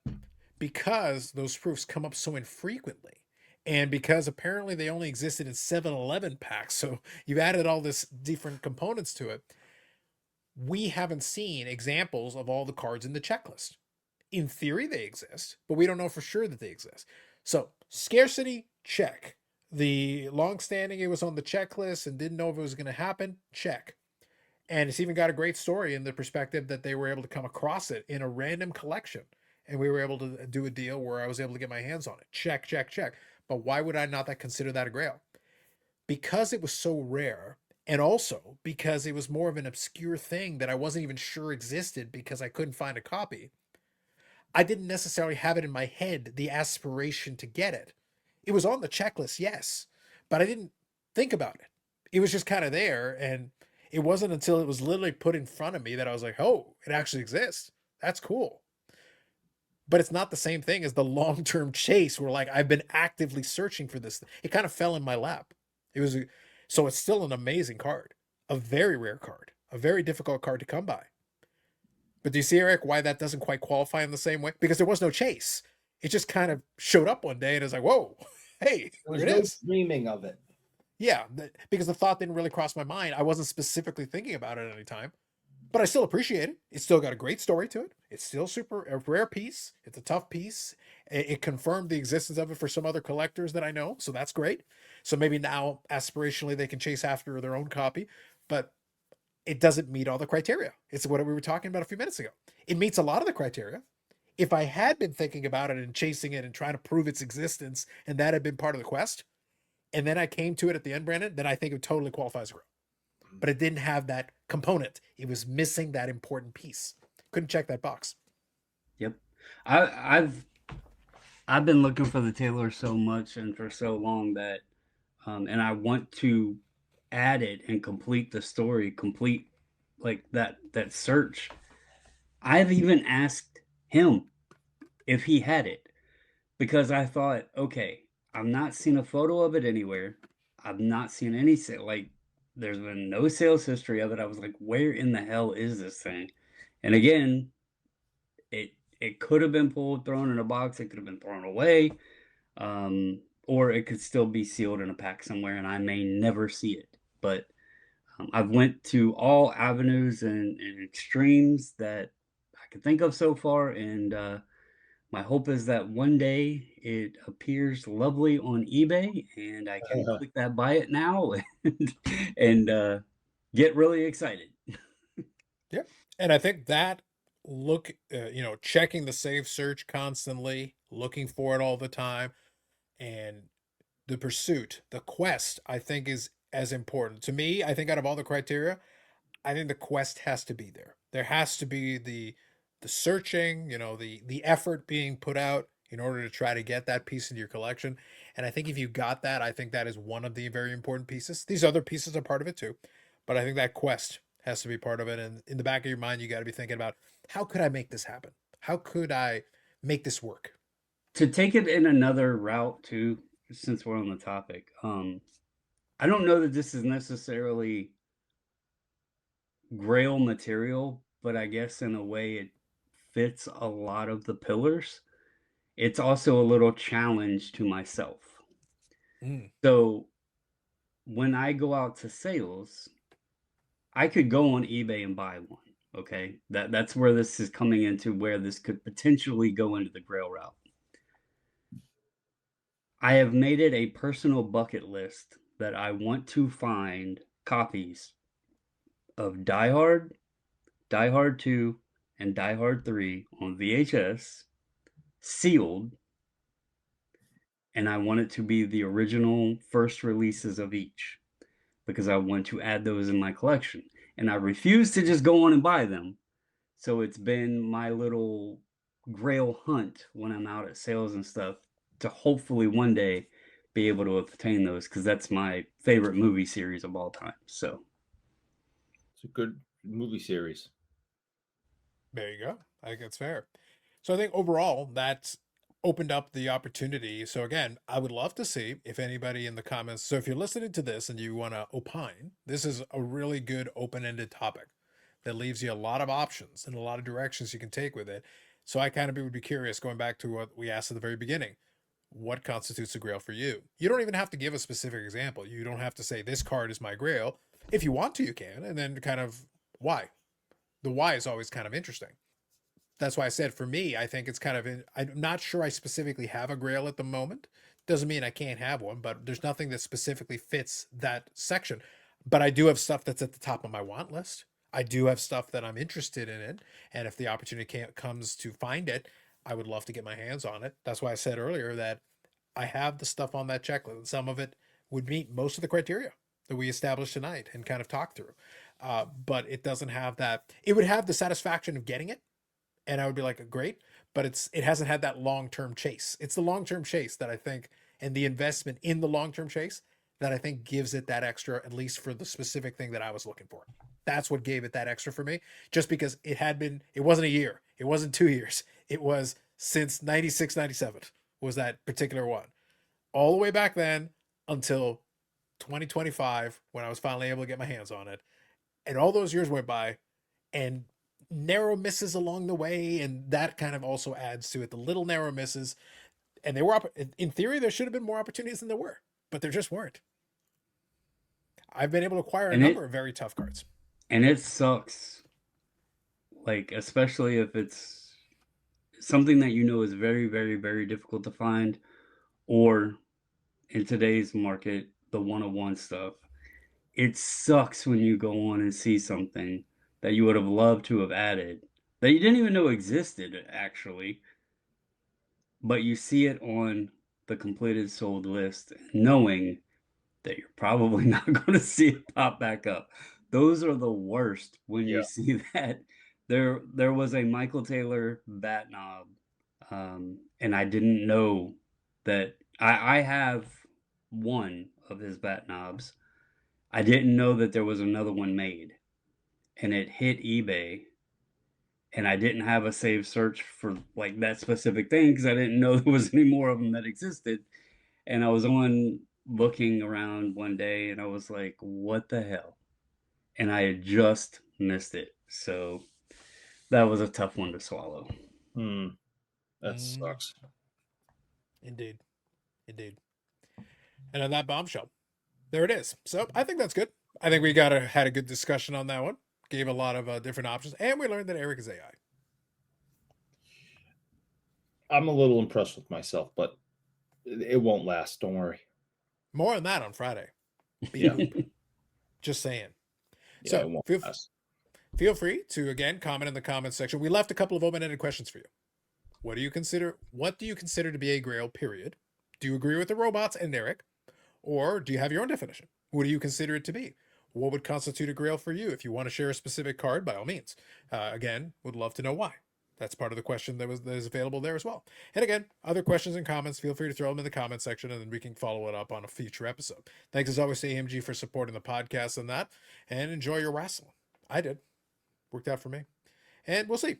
because those proofs come up so infrequently. And because apparently they only existed in 7-Eleven packs, so you've added all this different components to it, we haven't seen examples of all the cards in the checklist. In theory, they exist, but we don't know for sure that they exist. So, scarcity, check. The long standing, it was on the checklist and didn't know if it was going to happen, check. And it's even got a great story in the perspective that they were able to come across it in a random collection. And we were able to do a deal where I was able to get my hands on it. Check, check, check. But why would I not consider that a grail? Because it was so rare, and also because it was more of an obscure thing that I wasn't even sure existed because I couldn't find a copy. I didn't necessarily have it in my head, the aspiration to get it. It was on the checklist, yes, but I didn't think about it. It was just kind of there, and it wasn't until it was literally put in front of me that I was like, oh, it actually exists. That's cool. But it's not the same thing as the long-term chase where like I've been actively searching for this. It kind of fell in my lap. It was So it's still an amazing card, a very rare card, a very difficult card to come by. But do you see, Eric, why that doesn't quite qualify in the same way? Because there was no chase. It just kind of showed up one day and it's like, whoa, hey, There there was it no is. dreaming of it. Yeah, because the thought didn't really cross my mind. I wasn't specifically thinking about it at any time, but I still appreciate it. It's still got a great story to it. It's still super a rare piece. It's a tough piece. It confirmed the existence of it for some other collectors that I know, so that's great. So maybe now aspirationally they can chase after their own copy, but it doesn't meet all the criteria. It's what we were talking about a few minutes ago. It meets a lot of the criteria. If I had been thinking about it and chasing it and trying to prove its existence, and that had been part of the quest, and then I came to it at the end, Brandon, then I think it totally qualifies for it. But it didn't have that component. It was missing that important piece. Couldn't check that box. Yep. I've been looking for the Taylor so much and for so long that and I want to add it and complete the story, complete like that search. I've even asked him if he had it because I thought, okay, I've not seen a photo of it anywhere. I've not seen any like there's been no sales history of it. I was like, where in the hell is this thing? And again, it could have been pulled, thrown in a box. It could have been thrown away, or it could still be sealed in a pack somewhere, and I may never see it. But I've went to all avenues and extremes that I can think of so far, and my hope is that one day it appears lovely on eBay, and I can click that buy it now and get really excited. Yeah. And I think that checking the save search constantly, looking for it all the time, and the pursuit, the quest, I think is as important. To me, I think out of all the criteria, I think the quest has to be there. There has to be the searching, the effort being put out in order to try to get that piece into your collection. And I think if you got that, I think that is one of the very important pieces. These other pieces are part of it too, but I think that quest has to be part of it. And in the back of your mind, you got to be thinking about how could I make this happen? How could I make this work? To take it in another route too, since we're on the topic, I don't know that this is necessarily Grail material, but I guess in a way it fits a lot of the pillars. It's also a little challenge to myself. Mm. So when I go out to sales, I could go on eBay and buy one. Okay. That's where this is coming into where this could potentially go into the Grail route. I have made it a personal bucket list that I want to find copies of Die Hard, Die Hard 2, and Die Hard 3 on VHS, sealed, and I want it to be the original first releases of each because I want to add those in my collection. And I refuse to just go on and buy them. So it's been my little Grail hunt when I'm out at sales and stuff to hopefully one day be able to obtain those because that's my favorite movie series of all time. So it's a good movie series. There you go. I think that's fair. So I think overall that's opened up the opportunity. So again, I would love to see if anybody in the comments. So if you're listening to this and you want to opine, this is a really good open-ended topic that leaves you a lot of options and a lot of directions you can take with it. So I kind of would be curious, going back to what we asked at the very beginning, what constitutes a Grail for you? You don't even have to give a specific example. You don't have to say this card is my Grail. If you want to, you can, and then kind of why. The why is always kind of interesting. That's why I said for me, I think it's kind of I'm not sure I specifically have a Grail at the moment. Doesn't mean I can't have one, but there's nothing that specifically fits that section. But I do have stuff that's at the top of my want list. I do have stuff that I'm interested in it, and if the opportunity comes to find it, I would love to get my hands on it. That's why I said earlier that I have the stuff on that checklist. Some of it would meet most of the criteria that we established tonight and kind of talked through. But it doesn't have that. It would have the satisfaction of getting it, and I would be like, great. But it hasn't had that long term chase. It's the long term chase that I think, and the investment in the long term chase that I think gives it that extra, at least for the specific thing that I was looking for. That's what gave it that extra for me, just because it wasn't a year, it wasn't 2 years, it was since 96, 97 was that particular one, all the way back then until 2025 when I was finally able to get my hands on it. And all those years went by and narrow misses along the way. And that kind of also adds to it. The little narrow misses. And they were, in theory, there should have been more opportunities than there were, but there just weren't. I've been able to acquire a number of very tough cards. And it sucks. Like, especially if it's something that you know is very, very, very difficult to find, or in today's market, the one-on-one stuff. It sucks when you go on and see something that you would have loved to have added that you didn't even know existed, actually, but you see it on the completed sold list, knowing that you're probably not going to see it pop back up. Those are the worst when you see that. There was a Michael Taylor bat knob, and I didn't know that. I have one of his bat knobs. I didn't know that there was another one made, and it hit eBay, and I didn't have a saved search for like that specific thing because I didn't know there was any more of them that existed. And I was on looking around one day, and I was like, what the hell? And I had just missed it. So that was a tough one to swallow. That sucks. Indeed. And on that bombshell, there it is. So I think that's good. I think we had a good discussion on that one. Gave a lot of different options, and we learned that Eric is AI. I'm a little impressed with myself, but it won't last. Don't worry. More on that on Friday. Yeah. Just saying. Yeah, So it won't last. Feel free to, again, comment in the comments section. We left a couple of open-ended questions for you. What do you consider to be a Grail, period? Do you agree with the robots and Eric? Or do you have your own definition? What do you consider it to be? What would constitute a Grail for you? If you want to share a specific card, by all means. Again, would love to know why. That's part of the question that is available there as well. And again, other questions and comments, feel free to throw them in the comment section, and then we can follow it up on a future episode. Thanks as always to AMG for supporting the podcast and that. And enjoy your wrestling. I did. Worked out for me. And we'll see.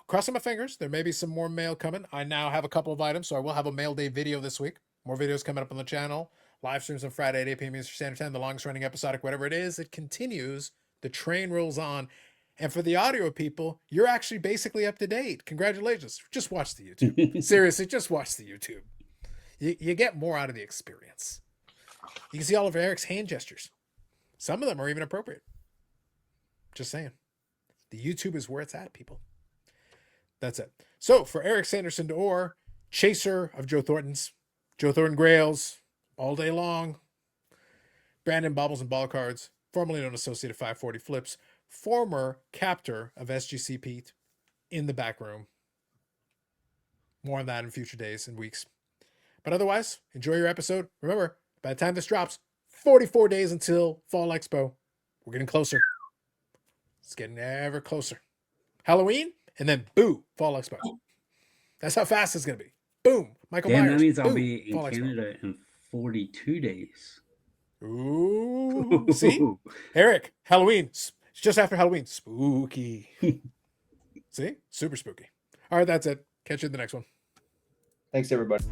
Crossing my fingers. There may be some more mail coming. I now have a couple of items, so I will have a mail day video this week. More videos coming up on the channel. Live streams on Friday at 8 p.m. Eastern Standard Time. The longest running episodic, whatever it is, it continues. The train rolls on. And for the audio people, you're actually basically up to date. Congratulations. Just watch the YouTube. Seriously, just watch the YouTube. You get more out of the experience. You can see all of Eric's hand gestures. Some of them are even appropriate. Just saying. The YouTube is where it's at, people. That's it. So for Eric Sanderson d'Or, chaser of Joe Thornton's, Joe Thornton Grails, all day long, Brandon Bobbles and Ball Cards, formerly known as Associated 540 Flips, former captor of SGC Pete in the back room. More on that in future days and weeks. But otherwise, enjoy your episode. Remember, by the time this drops, 44 days until Fall Expo. We're getting closer. It's getting ever closer. Halloween, and then boo, Fall Expo. That's how fast it's going to be. Boom, Michael Myers. That means boom, I'll be in Fall Canada in 42 days. Ooh, see? Eric, Halloween. It's just after Halloween. Spooky. See? Super spooky. All right, that's it. Catch you in the next one. Thanks, everybody.